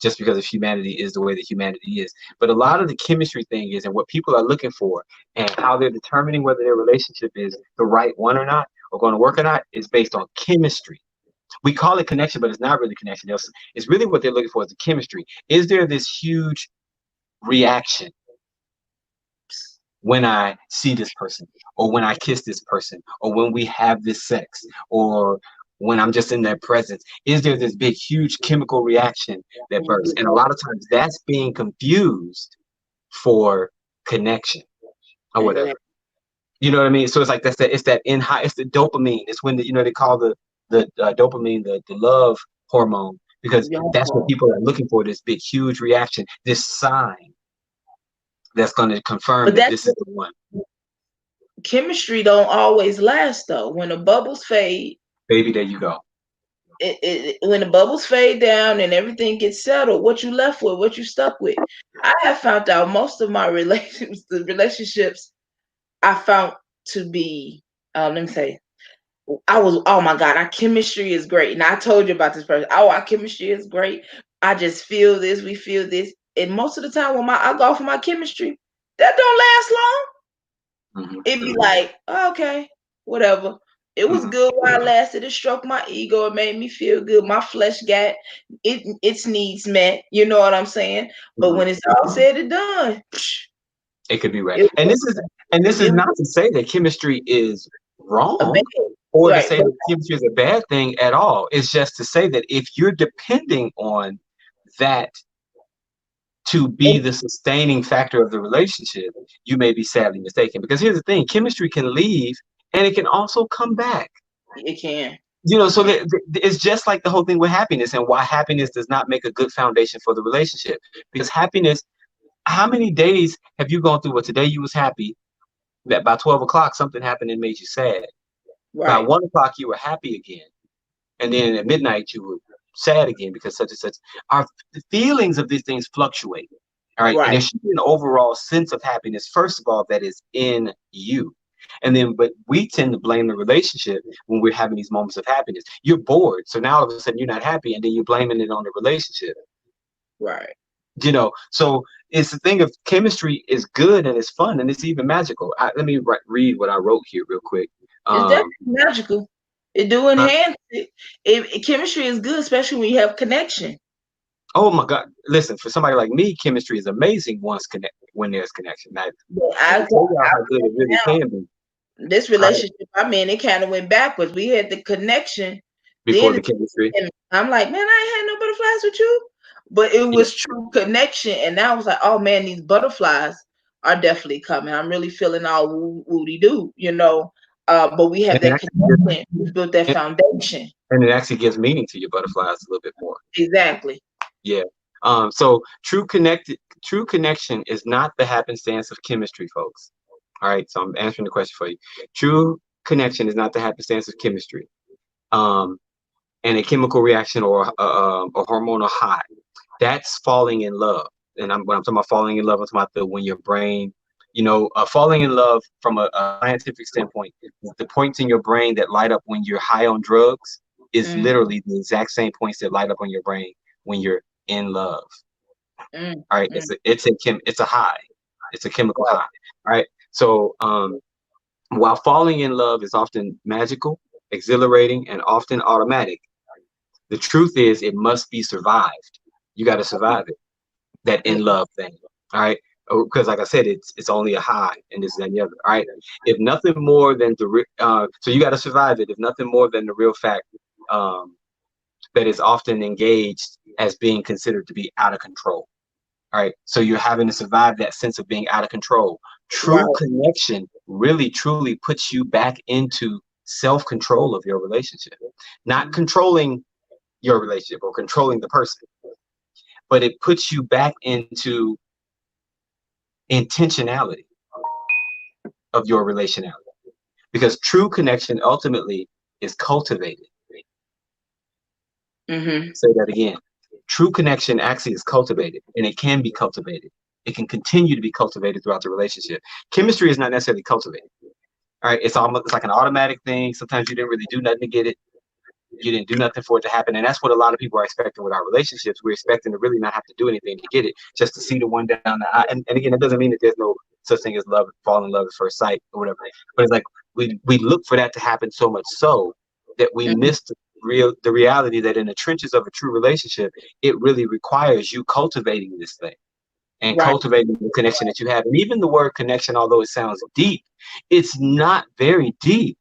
Just because of humanity is the way that humanity is. But a lot of the chemistry thing is, and what people are looking for, and how they're determining whether their relationship is the right one or not, or going to work or not, is based on chemistry. We call it connection, but it's not really connection. It's really what they're looking for is the chemistry. Is there this huge reaction when I see this person, or when I kiss this person, or when we have this sex, or when I'm just in their presence? Is there this big, huge chemical reaction that bursts? And a lot of times that's being confused for connection or whatever. Exactly. You know what I mean? So it's like it's the dopamine. It's when they call the dopamine the love hormone because that's what people are looking for, this big, huge reaction, this sign that's going to confirm But that that's this is the one. chemistry don't always last though. When the bubbles fade, Baby, there you go. When the bubbles fade down and everything gets settled, what you left with, what you stuck with. I have found out most of my relationships I found to be, let me say, oh my God, our chemistry is great. And I told you about this person. Oh, our chemistry is great. I just feel this, we feel this. And most of the time when I go for my chemistry, that don't last long. Mm-hmm. It'd be like, oh, okay, whatever. It was good while it lasted. It stroked my ego. It made me feel good. My flesh got its needs met. You know what I'm saying? But when it's all said and done, it could be right. it, And this is it not to say that chemistry is a bad, wrong or to right? say that chemistry is a bad thing at all. It's just to say that if you're depending on that to be the sustaining factor of the relationship, you may be sadly mistaken. Because here's the thing, chemistry can leave and it can also come back. It can. So it's just like the whole thing with happiness and why happiness does not make a good foundation for the relationship. Because happiness, how many days have you gone through where today you was happy, that by 12 o'clock something happened and made you sad? By Right. 1 o'clock you were happy again. And then at midnight you were sad again because such and such. Our feelings of these things fluctuate. All right. And Right. there should be an overall sense of happiness, first of all, that is in you. And then, but we tend to blame the relationship when we're having these moments of happiness. You're bored. So now all of a sudden you're not happy. And then you're blaming it on the relationship. Right. So it's the thing of chemistry is good and it's fun and it's even magical. Let me read what I wrote here real quick. It's definitely magical. It do uh, enhance it. Chemistry is good, especially when you have connection. Oh my God! Listen, for somebody like me, chemistry is amazing when there's connection. I I, can't tell y'all I how good it really now can be. this All right, relationship I'm in, it kind of went backwards. We had the connection, before then the chemistry. and I'm like, man, I ain't had no butterflies with you, but it Yeah, was true connection, and now I was like, oh man, these butterflies are definitely coming. I'm really feeling all woody doo, But we have and it that actually gives, connection. We built that foundation. and it actually gives meaning to your butterflies a little bit more. Exactly. Yeah. So true connection is not the happenstance of chemistry, folks. All right. So I'm answering the question for you. True connection is not the happenstance of chemistry. Um, and a chemical reaction or a hormonal high. That's falling in love. And when I'm talking about falling in love, I'm talking about when your brain, falling in love from a scientific standpoint, the points in your brain that light up when you're high on drugs is Mm, literally the exact same points that light up on your brain when you're in love. mm, All right, mm. it's a high, it's a chemical Right. high. All right, so while falling in love is often magical, exhilarating, and often automatic, the truth is it must be survived. You got to survive it, that Mm, in love thing. All right. Because like I said, it's only a high and this and the other. All right. If nothing more than so you got to survive it. If nothing more than the real fact that is often engaged as being considered to be out of control. All right. So you're having to survive that sense of being out of control. True right. connection really truly puts you back into self-control of your relationship, not controlling your relationship or controlling the person, but it puts you back into intentionality of your relationality, because true connection ultimately is cultivated. Mm-hmm. Say that again. True connection actually is cultivated, and it can be cultivated. It can continue to be cultivated throughout the relationship. Chemistry is not necessarily cultivated. All right, it's like an automatic thing. Sometimes you didn't really do nothing to get it. You didn't do nothing for it to happen, and that's what a lot of people are expecting with our relationships. We're expecting to really not have to do anything to get it, just to see the one down the aisle. And again, it doesn't mean that there's no such thing as love, fall in love at first sight or whatever. But it's like we look for that to happen so much so that we Mm-hmm. miss the reality that in the trenches of a true relationship, it really requires you cultivating this thing and Right. cultivating the connection that you have. And even the word connection, although it sounds deep, it's not very deep.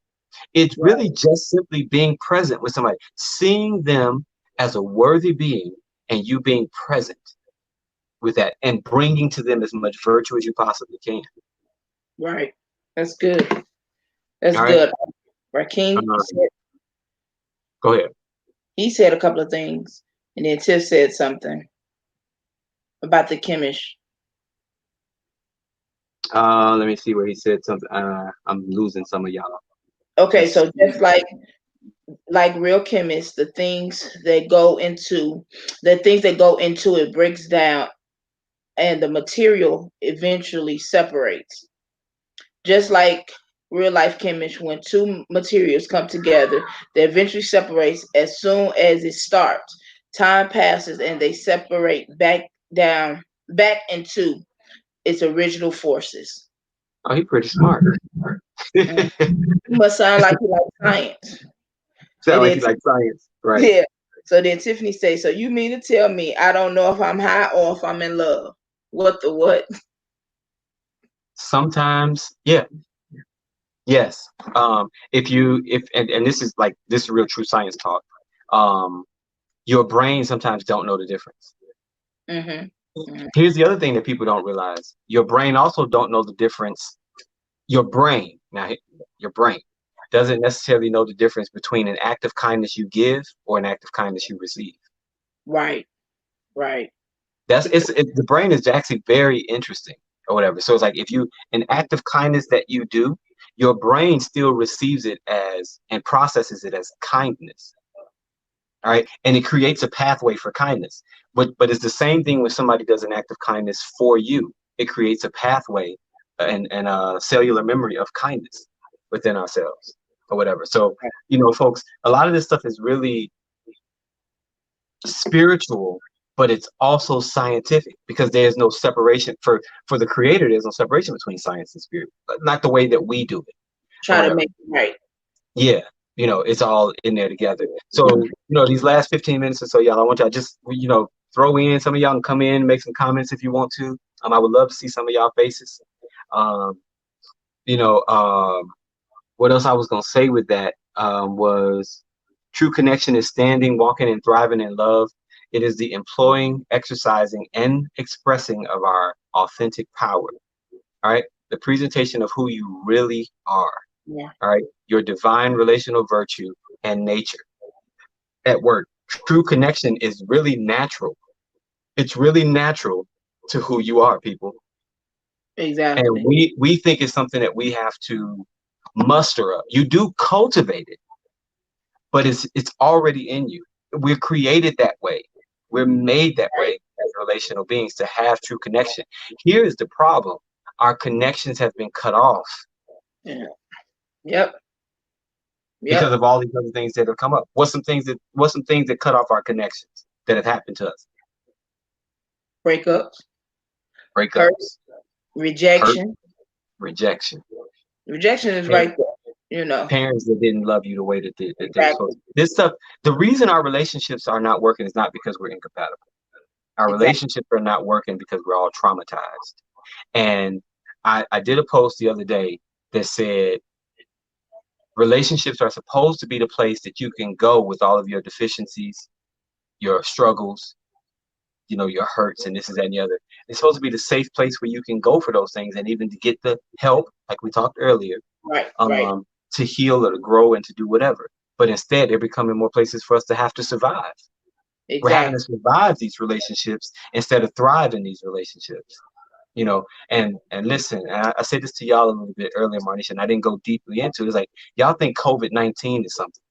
It's Right. really just simply being present with somebody, seeing them as a worthy being, and you being present with that and bringing to them as much virtue as you possibly can. Right. That's good. That's All right. good. Rakeem Uh, said Go ahead. he said a couple of things. And then Tiff said something about the chemist. Let me see where he said something. I'm losing some of y'all. Okay, Let's so just like real chemists, the things that go into it breaks down and the material eventually separates. Just like real life chemists, when two materials come together, they eventually separates as soon as it starts. Time passes and they separate back into its original forces. Oh, he pretty smart. Mm. You must sound like you like science. Sound And like then he like science, right? yeah. So then Tiffany says, so you mean to tell me I don't know if I'm high or if I'm in love? What the what? Sometimes, yeah, yes. If and this is like this is real true science talk. Um, your brain sometimes don't know the difference. Mm-hmm. Mm-hmm. Here's the other thing that people don't realize: your brain also don't know the difference. Your brain now, your brain doesn't necessarily know the difference between an act of kindness you give or an act of kindness you receive. Right. Right. The brain is actually very interesting or whatever. So it's like if you an act of kindness that you do, your brain still receives it as and processes it as kindness. All right. And it creates a pathway for kindness. But it's the same thing when somebody does an act of kindness for you. It creates a pathway and a cellular memory of kindness within ourselves or whatever. So, folks, a lot of this stuff is really spiritual, but it's also scientific because there's no separation for the creator. There's no separation between science and spirit, but not the way that we do it or Try to whatever. make it right. Yeah, it's all in there together. So these last 15 minutes or so, y'all, I want y'all just throw in some of y'all can come in, make some comments if you want to. I would love to see some of y'all faces. Um, you know, what else I was gonna say with that was true connection is standing, walking, and thriving in love. It is the employing, exercising, and expressing of our authentic power. All right. The presentation of who you really are. Yeah. All right. Your divine relational virtue and nature at work. True connection is really natural. It's really natural to who you are, people. And Exactly. we think it's something that we have to muster up. You do cultivate it, but it's already in you. We're created that way. We're made that Right. way as relational beings to have true connection. Here is the problem. Our connections have been cut off Yeah. Yep. because Yep. of all these other things that have come up. What's some things that cut off our connections that have happened to us? Breakups, hurt, Breakups, hurt, rejection. rejection. Rejection is right there. Parents that didn't love you the way that they were Exactly. supposed to. This stuff, the reason our relationships are not working is not because we're incompatible. Our Exactly. relationships are not working because we're all traumatized. And I did a post the other day that said relationships are supposed to be the place that you can go with all of your deficiencies, your struggles, your hurts and this is that and the other. It's supposed to be the safe place where you can go for those things and even to get the help, like we talked earlier, Right. Right. to heal or to grow and to do whatever. But instead, they're becoming more places for us to have to survive. We're having to Exactly. survive these relationships instead of thrive in these relationships. And listen, and I said this to y'all a little bit earlier, Marnisha, and I didn't go deeply into it. It's like y'all think COVID-19 is something.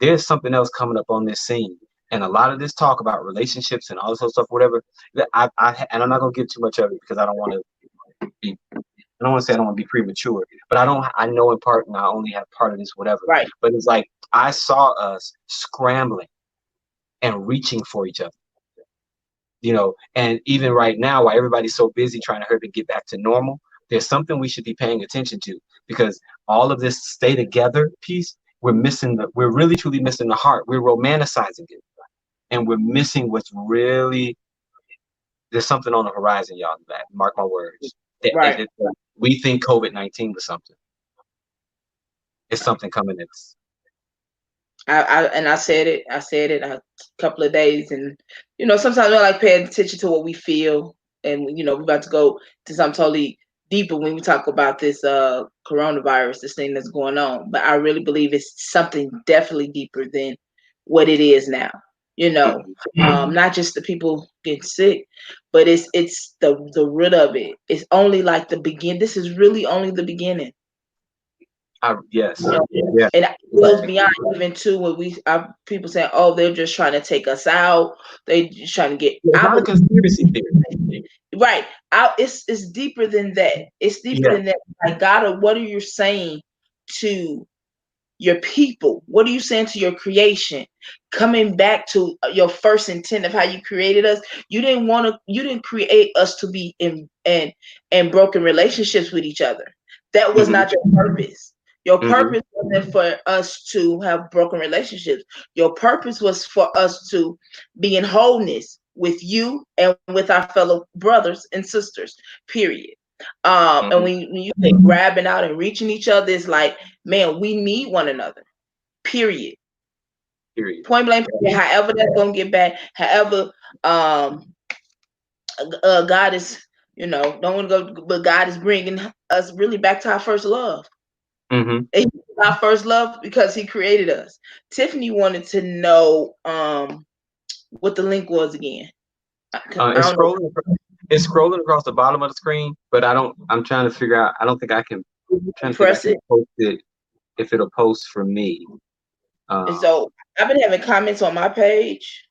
There's something else coming up on this scene. And a lot of this talk about relationships and all this other stuff, whatever, and I'm not gonna get too much of it because I don't want to say I don't want to be premature, but I know in part and I only have part of this, whatever. Right. But it's like I saw us scrambling and reaching for each other, and even right now, while everybody's so busy trying to hurry to get back to normal, there's something we should be paying attention to because all of this stay together piece, we're really truly missing the heart. We're romanticizing it and we're missing what's really, there's something on the horizon, y'all. Mark my words. Right. We think COVID-19 was something. It's something coming in us. I said it. I said it a couple of days, and sometimes we don't like paying attention to what we feel, and we're about to go to something totally deeper when we talk about this coronavirus, this thing that's going on. But I really believe it's something definitely deeper than what it is now. you know, not just the people getting sick, but it's the root of it. It's only like the begin. This is really only the beginning. Yes. You know, Yeah. and it goes beyond even to what we people saying, oh, they're just trying to take us out. They just trying to get. It's I not a conspiracy theory. believe right. It's deeper than that. It's deeper Yeah. than that. Like God, what are you saying to your people? What are you saying to your creation? Coming back to your first intent of how you created us. You didn't create us to be in broken relationships with each other. That was Hmm. not your purpose. Your Hmm. purpose wasn't for us to have broken relationships. Your purpose was for us to be in wholeness with you and with our fellow brothers and sisters, period. And Hmm. when you say grabbing out and reaching each other, it's like, man, we need one another. Period. Period. Point blank. Period. However, that's gonna get back. However, um, God is, don't want to go, but God is bringing us really back to our first love. Hmm. And our first love because He created us. Tiffany wanted to know what the link was again. I It's don't know. scrolling. It's scrolling across the bottom of the screen, but I don't. I'm trying to figure out. I don't think I can. Trying to think I Press can it. post it if it'll post for me. And Um, so I've been having comments on my page.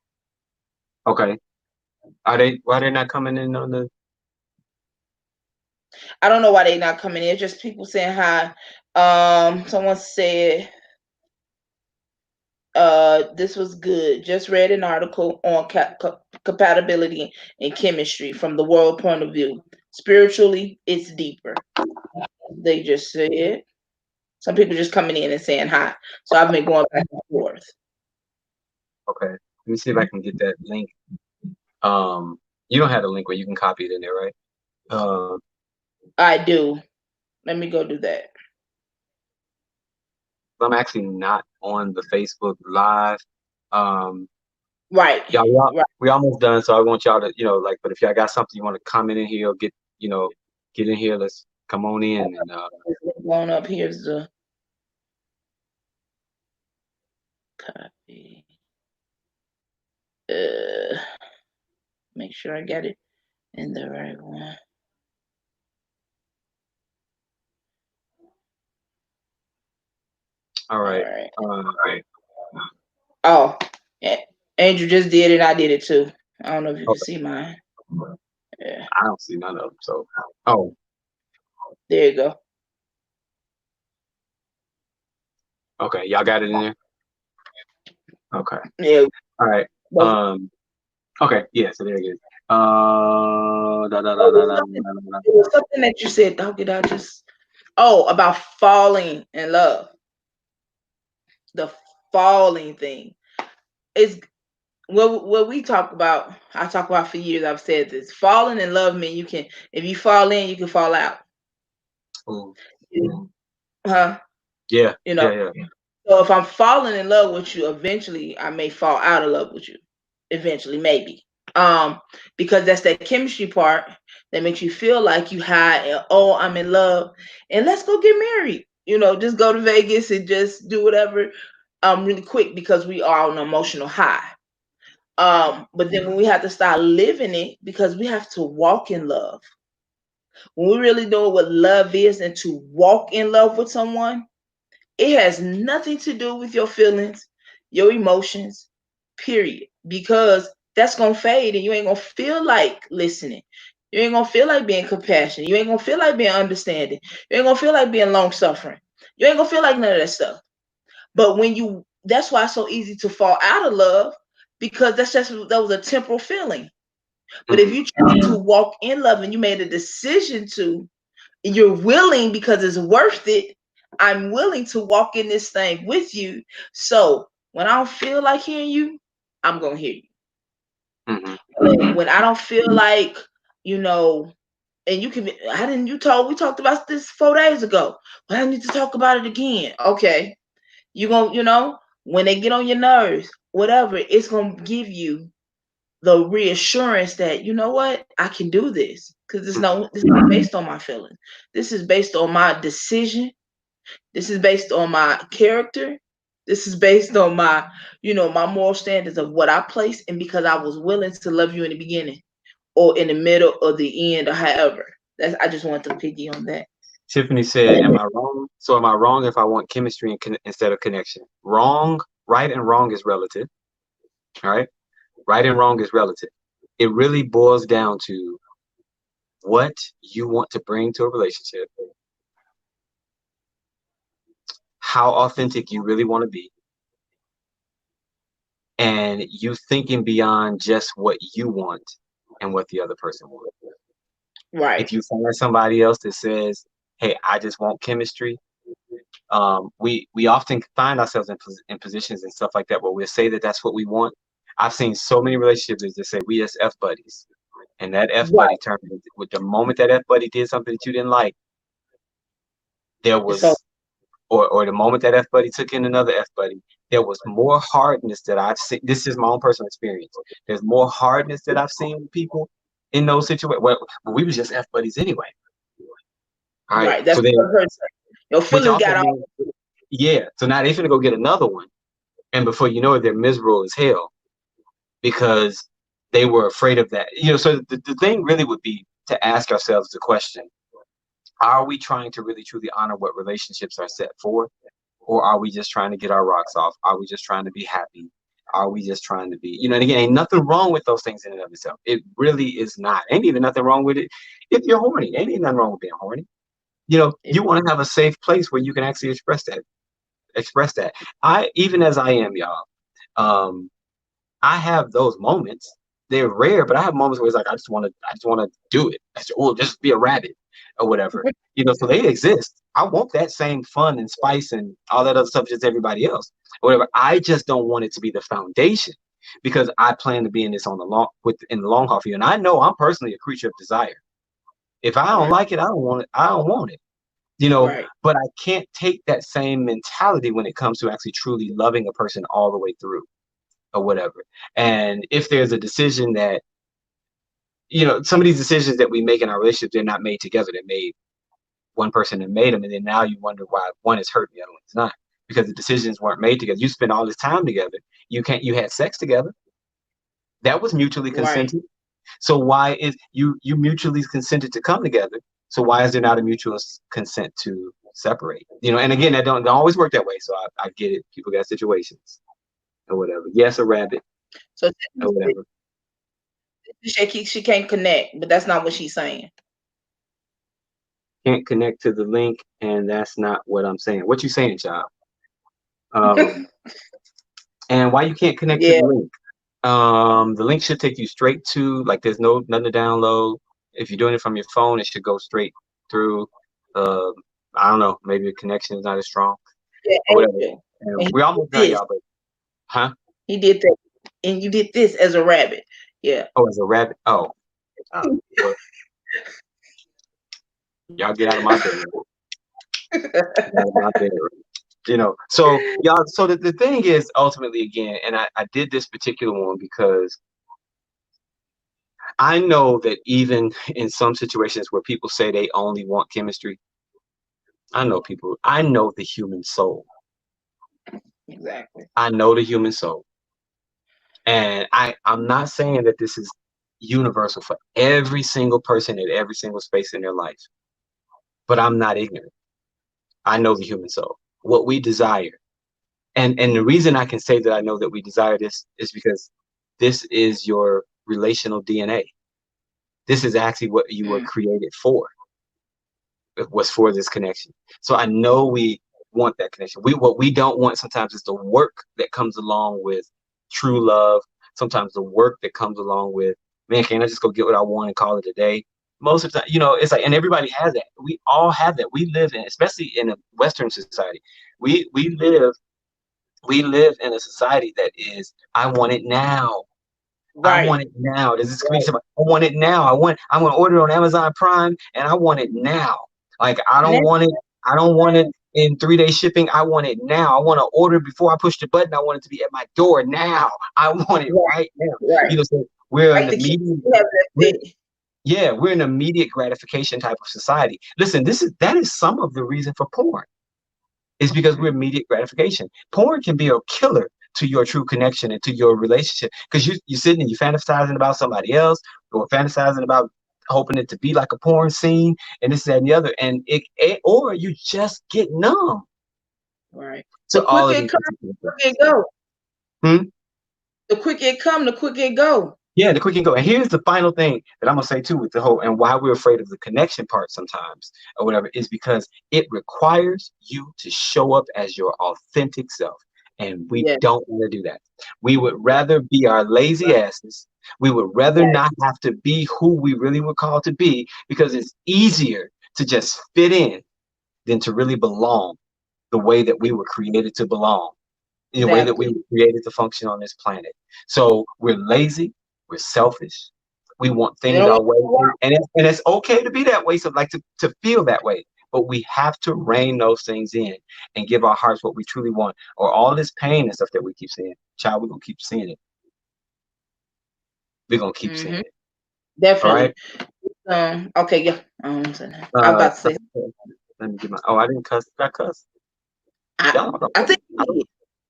okay. Are they? Why they're not coming in on the? I don't know why they not coming in. Just people saying hi. Someone said, this was good. Just read an article on compatibility in chemistry from the world point of view. Spiritually, it's deeper. They just said. Some people just coming in and saying hi. So I've been going back and forth. Okay. Let me see if I can get that link. You don't have a link where you can copy it in there, right? I do. Let me go do that. I'm actually not on the Facebook Live. Um, Right. Right. we almost done, so I want y'all to, like, but if y'all got something you want to comment in here or get in here, let's come on in and Blown up. Here's the copy. Uh, make sure I got it in the right one. all All right. right. All right. Oh, yeah. Andrew just did it. I did it too. I don't know if you can Okay. see mine. Yeah. I don't see none of them. So, oh, There you go. okay. Y'all got it in there. Okay. Yeah. All right. But Okay. Yeah. So there it is. Da, da, oh, da, da, da, da, da. there was something that you said. Dog, did I just? Oh, about falling in love. The falling thing. It's what we talk about. I talk about for years. I've said this. Falling in love means you can. If you fall in, you can fall out. Ooh. Huh? Yeah. You know. Yeah. Yeah. So if I'm falling in love with you, eventually I may fall out of love with you. Eventually, maybe. Because that's that chemistry part that makes you feel like you high and oh, I'm in love, and let's go get married. Just go to Vegas and just do whatever, really quick because we are on an emotional high. But then when we have to start living it, because we have to walk in love. When we really know what love is and to walk in love with someone, it has nothing to do with your feelings, your emotions, period. Because that's gonna fade and you ain't gonna feel like listening. You ain't gonna feel like being compassionate. You ain't gonna feel like being understanding. You ain't gonna feel like being long suffering. You ain't gonna feel like none of that stuff. But that's why it's so easy to fall out of love because that was a temporal feeling. But if Hmm. you choose to walk in love and you made a decision to, you're willing because it's worth it. I'm willing to walk in this thing with you. So when I don't feel like hearing you, I'm gonna hear you. Hmm. When I don't feel like, you know, and you can I didn't you told we talked about this 4 days ago. But I need to talk about it again. Okay. You gonna, when they get on your nerves, whatever, it's gonna give you the reassurance that you know what, I can do this because this is not based on my feelings. This is based on my decision. This is based on my character. This is based on my, my moral standards of what I place, and because I was willing to love you in the beginning, or in the middle, or the end, or however. I just want to piggy on that. Tiffany said, "Am I wrong? So am I wrong if I want chemistry instead of connection? Wrong, right and wrong is relative. All right, right and wrong is relative. It really boils down to what you want to bring to a relationship, how authentic you really want to be, and you thinking beyond just what you want and what the other person wants. Right. If you find somebody else that says, 'Hey, I just want chemistry,' we often find ourselves in positions and stuff like that where we'll say that that's what we want. I've seen so many relationships that say we just F buddies, and that F buddy Right. turned with the moment that F buddy did something that you didn't like, there So was, or the moment that F buddy took in another F buddy, there was more hardness that I've seen. This is my own personal experience. There's more hardness that I've seen with people in those situations. Well, we was just F buddies anyway. All right. right. That's So then, what hurts. Your which feelings also got all. means, yeah. So now they're gonna go get another one, and before you know it, they're miserable as hell because they were afraid of that. So the thing really would be to ask ourselves the question: are we trying to really truly honor what relationships are set for? Or are we just trying to get our rocks off? Are we just trying to be happy? Are we just trying to be, and again, ain't nothing wrong with those things in and of itself. It really is not. Ain't even nothing wrong with it if you're horny. Ain't even nothing wrong with being horny. You want to have a safe place where you can actually express that. Even as I am, y'all, I have those moments. They're rare, but I have moments where it's like I just want to do it. Just be a rabbit or whatever. So they exist. I want that same fun and spice and all that other stuff just everybody else. Or whatever. I just don't want it to be the foundation because I plan to be in this in the long haul for you. And I know I'm personally a creature of desire. If I don't Right. like it, I don't want it. I don't want it. Right. But I can't take that same mentality when it comes to actually truly loving a person all the way through or whatever. And if there's a decision that, some of these decisions that we make in our relationship, they're not made together. They're made one person that made them. And then now you wonder why one is hurt, the other one is not. Because the decisions weren't made together. You spent all this time together. You had sex together. That was mutually Right. consented. So why is you mutually consented to come together? So why is there not a mutual consent to separate? And again, that don't always work that way. So I get it. People got situations or whatever. Yes, a rabbit So or whatever. she can't connect, but that's not what she's saying. Can't connect to the link, and that's not what I'm saying. What you saying, child? And why you can't connect to Yeah. the link? The link should take you straight to, like, there's nothing to download. If you're doing it from your phone, it should go straight through. I don't know, maybe the connection is not as strong Yeah. or whatever. Angel. And And he we're did almost done, this. y'all, but huh? He did that, and you did this as a rabbit. Yeah. Oh, it's a rabbit. Oh, well, y'all get out of my bedroom. Get out of my bedroom. So y'all, so the thing is ultimately, again, and I did this particular one because I know that even in some situations where people say they only want chemistry, I know the human soul. Exactly. I know the human soul. And I'm not saying that this is universal for every single person in every single space in their life, but I'm not ignorant. I know the human soul, what we desire. And the reason I can say that I know that we desire this is because this is your relational DNA. This is actually what you were created for. It was for this connection. So I know we want that connection. What we don't want sometimes is the work that comes along with true love. Sometimes the work that comes along with, man, can't I just go get what I want and call it a day? Most of the time, it's like, and everybody has that. We all have that. We live in, especially in a Western society, we live in a society that is, I want it now. I Right. want it now. There's this community. I want it now. I'm gonna order it on Amazon Prime, and I want it now. Like I don't want it. I don't want it in 3-day shipping. I want it now. I want to order before I push the button. I want it to be at my door now. I want it right now. Right. So we're Like in the kids immediate. who have that We're an immediate gratification type of society. Listen, that is some of the reason for porn. It's because we're immediate gratification. Porn can be a killer to your true connection and to your relationship because you're sitting and you're fantasizing about somebody else or fantasizing about hoping it to be like a porn scene and this, that, and the other. And or you just get numb Right. The to all quicker of it these come, the particular quicker it things. go. Hmm? The quicker it come, the quicker it go. Yeah, the quick and go. And here's the final thing that I'm gonna say too with the whole and why we're afraid of the connection part sometimes or whatever is because it requires you to show up as your authentic self. And we Yes. don't want to do that. We would Right. rather be our lazy Right. asses. We would rather Yes. not have to be who we really were called to be because it's easier to just fit in than to really belong the way that we were created to belong in the way that we Exactly. were created to function on this planet. So we're lazy, we're selfish, we want We things don't our want way, to work. and it's okay to be that way, so like to feel that way. But we have to rein those things in and give our hearts what we truly want. Or all this pain and stuff that we keep seeing, child, we're gonna keep seeing it. We're gonna keep seeing Mm-hmm. it. All right. Definitely. Okay. Yeah. I was Uh, about to say. let me get my. Oh, I didn't cuss. Did I cuss? I. Y'all don't. I think I you don't. did.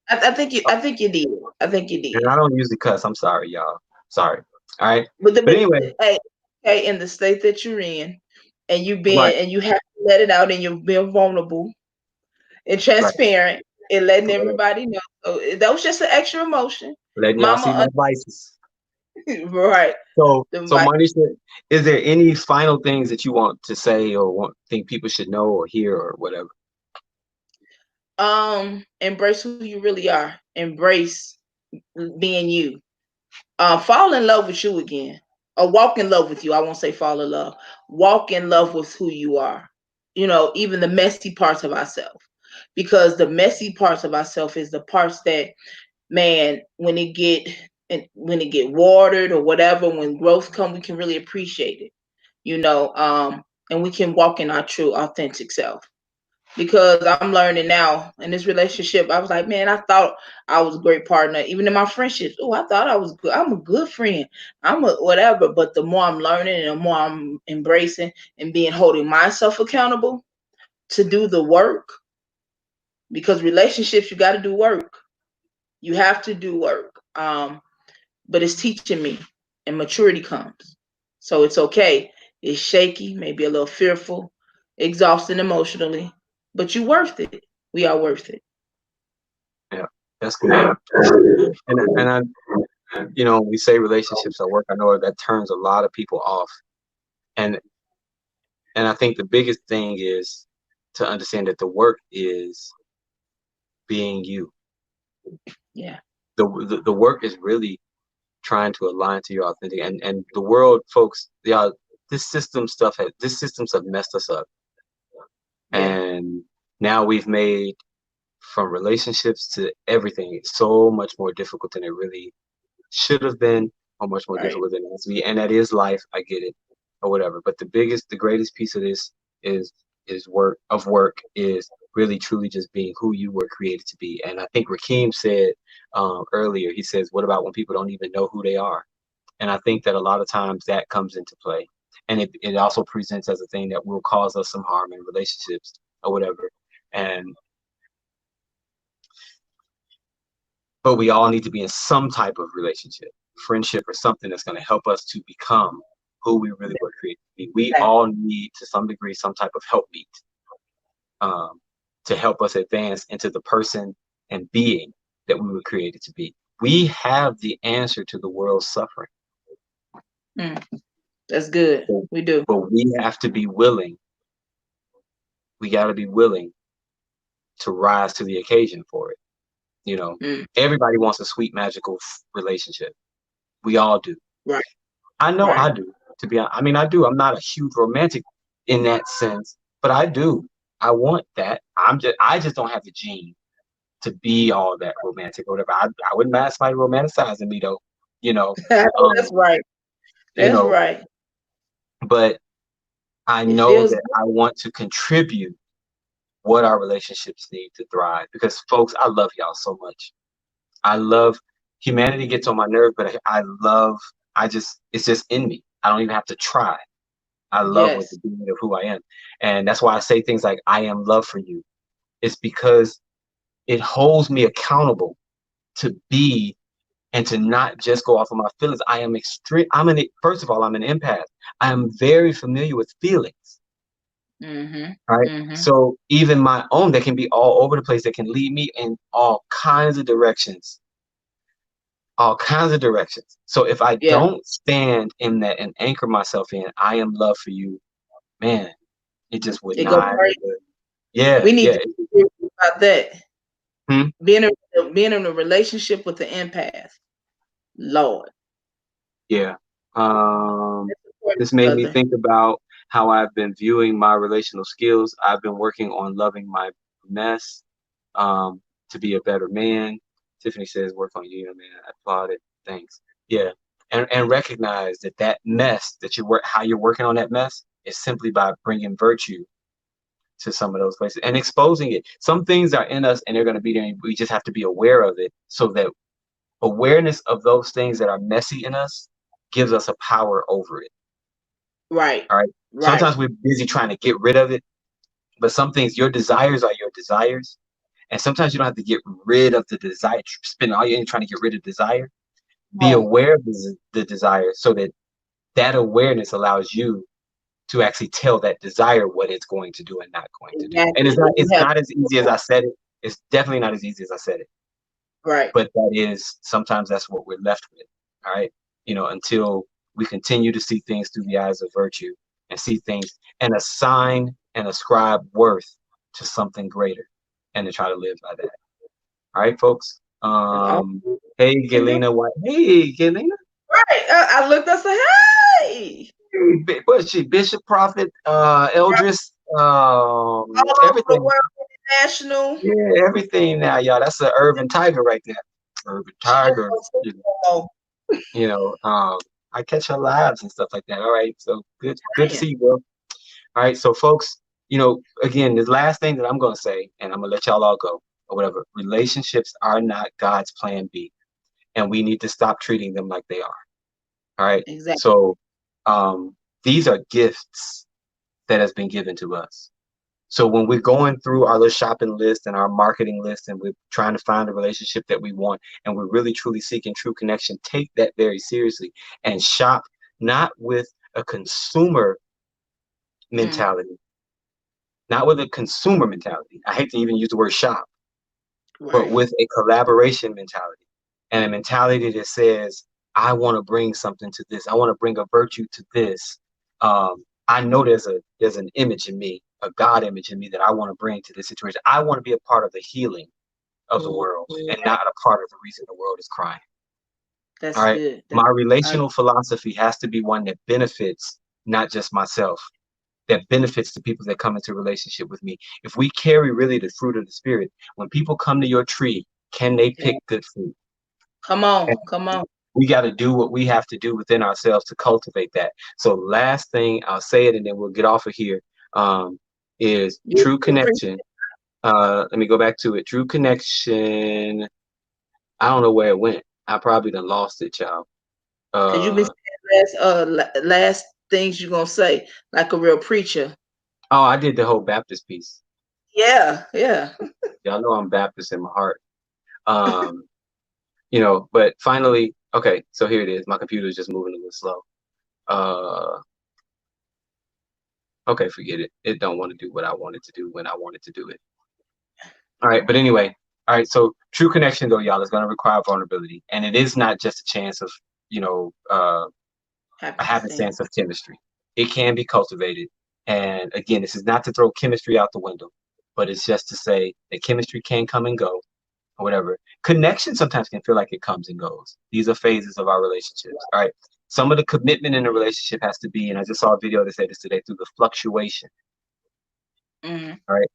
I think you. I think you did. I think you And did. I don't usually cuss. I'm sorry, y'all. Sorry. All right. But But anyway, hey, okay, in the state that you're in, and right, you have to let it out, and you've been vulnerable and right. transparent, and letting Right. everybody know. So that was just an extra emotion, Letting y'all see Mama. my vices. Right. So Like, Manisha, is there any final things that you want to say or think people should know or hear or whatever? embrace who you really are. Embrace being you. Fall in love with you again, or walk in love with you. I won't say fall in love. Walk in love with who you are. Even the messy parts of ourselves, because the messy parts of ourselves is the parts that, man, when it get watered or whatever, when growth come, we can really appreciate it. And we can walk in our true, authentic self, because I'm learning now in this relationship. I was like, man, I thought I was a great partner, even in my friendships. Oh, I thought I was good. I'm a good friend. I'm a whatever. But the more I'm learning and the more I'm embracing and being holding myself accountable to do the work, because relationships, you got to do work. You have to do work. But it's teaching me, and maturity comes. So it's okay. It's shaky, maybe a little fearful, exhausting emotionally, but you worth it. We are worth it. Yeah, that's good. And I, we say relationships are work. I know that turns a lot of people off. And and I think the biggest thing is to understand that the work is being you. Yeah. The work is really trying to align to your authentic and the world, folks, y'all, this systems have messed us up. Yeah. And now we've made from relationships to everything so much more difficult than it really should have been, or much more Right. difficult than it has to be. And that is life. I get it, or whatever. But the greatest piece of this is work is really truly just being who you were created to be. And I think Rakeem said earlier, he says, "What about when people don't even know who they are?" And I think that a lot of times that comes into play. And it also presents as a thing that will cause us some harm in relationships or whatever. And but we all need to be in some type of relationship, friendship, or something that's going to help us to become who we really were created to be. We Exactly. all need, to some degree, some type of helpmeet um, to help us advance into the person and being that we were created to be. We have the answer to the world's suffering, Mm, that's good. but, We do. but we have to be willing. We got to be willing to rise to the occasion for it. You know, Mm, everybody wants a sweet, magical relationship. We all do. right. I know Right. I do. To be honest, I mean, I do. I'm not a huge romantic in that sense, but I do. I want that. I just don't have the gene to be all that romantic or whatever. I wouldn't mind somebody romanticizing me though, you know. That's Um, right. you That's know, right. but I It know feels that I want to contribute what our relationships need to thrive because folks, I love y'all so much. I love humanity gets on my nerve, but I love it's just in me. I don't even have to try. I love what the yes. being of who I am. And that's why I say things like I am love for you. is because it holds me accountable to be and to not just go off of my feelings. First of all, I'm an empath. I am very familiar with feelings. Right. So even my own, that can be all over the place, that can lead me in all kinds of directions. All kinds of directions. So if I don't stand in that and anchor myself in, I am love for you, man, it just would It go not. crazy. Yeah. We need Yeah. to hear about that. Hmm? Being in a relationship with the empath. Lord. Yeah. This made me Brother. think about how I've been viewing my relational skills. I've been working on loving my mess, to be a better man. Tiffany says, work on you, man. I applaud it. Thanks. Yeah. And recognize that mess that how you're working on that mess is simply by bringing virtue to some of those places and exposing it. Some things are in us and they're going to be there. And we just have to be aware of it, so that awareness of those things that are messy in us gives us a power over it. Right. All right. Right. Sometimes we're busy trying to get rid of it, but some things, your desires are your desires. And sometimes you don't have to get rid of the desire, spend all your energy trying to get rid of desire. Be aware of the desire, so that awareness allows you to actually tell that desire what it's going to do and not going to do. And it's not as easy as I said it. It's definitely not as easy as I said it. Right. But sometimes that's what we're left with. All right. Until we continue to see things through the eyes of virtue and see things and assign and ascribe worth to something greater, and to try to live by that. All right, folks. Hey, Galena. Hey, Galena. Right. I looked up and said, hey. What's she? Bishop, prophet, Eldris, All over everything. the world, international. Yeah, everything now, y'all. That's an urban tiger right there. Urban tiger. I catch her lives and stuff like that. All right, so good to see you, bro. All right, so folks, again, the last thing that I'm gonna say, and I'm gonna let y'all all go or whatever. Relationships are not God's plan B, and we need to stop treating them like they are. All right. Exactly. So, these are gifts that has been given to us. So when we're going through our little shopping list and our marketing list, and we're trying to find a relationship that we want, and we're really truly seeking true connection, take that very seriously and shop not with a consumer mentality, not with a consumer mentality. I hate to even use the word shop, but with a collaboration mentality, and a mentality that says, I want to bring something to this. I want to bring a virtue to this. I know there's an image in me, a God image in me, that I want to bring to this situation. I want to be a part of the healing of the world, and not a part of the reason the world is crying. That's all right. good. My relational philosophy has to be one that benefits not just myself, that benefits the people that come into relationship with me. If we carry really the fruit of the Spirit, when people come to your tree, can they pick good fruit? Come on. We got to do what we have to do within ourselves to cultivate that. So last thing, I'll say it and then we'll get off of here, is true connection. Let me go back to it. True connection. I don't know where it went. I probably done lost it, y'all. Because you've been saying last things you're going to say, like a real preacher. Oh, I did the whole Baptist piece. Yeah. Y'all know I'm Baptist in my heart. But finally, okay, so here it is. My computer is just moving a little slow. Okay, forget it. It don't want to do what I want it to do when I want it to do it. All right, but anyway, all right, so true connection, though, y'all, is going to require vulnerability. And it is not just a chance of, a happenstance of chemistry. It can be cultivated. And again, this is not to throw chemistry out the window, but it's just to say that chemistry can come and go, or whatever. Connection sometimes can feel like it comes and goes. These are phases of our relationships. All right. Some of the commitment in a relationship has to be, and I just saw a video that said this today, through the fluctuation. All right.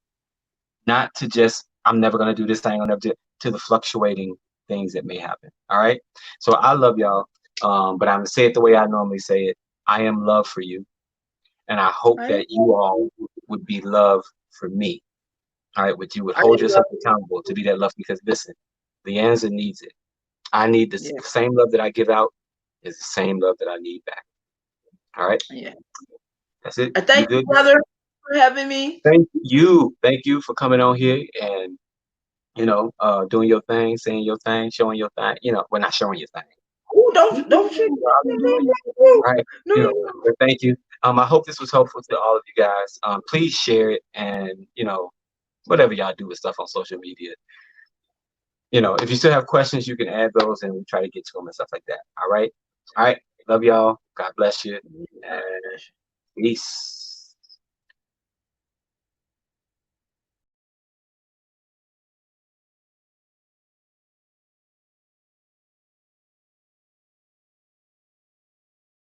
Not to just, I'm never going to do this thing, to the fluctuating things that may happen. All right. So I love y'all. But I'm going to say it the way I normally say it. I am love for you. And I hope that you all would be love for me. All right. You would hold yourself accountable to be that love, because listen, Leanza needs it. I need the same love that I give out is the same love that I need back. All right. Yeah. That's it. Thank you, brother. for having me. Thank you for coming on here and doing your thing, saying your thing, showing your thing. We're not showing your thing. Oh, don't you? Right. No, You no, know, no. but thank you. I hope this was helpful to all of you guys. Please share it and whatever y'all do with stuff on social media. If you still have questions, you can add those and we try to get to them and stuff like that. All right. All right. Love y'all. God bless you. And peace.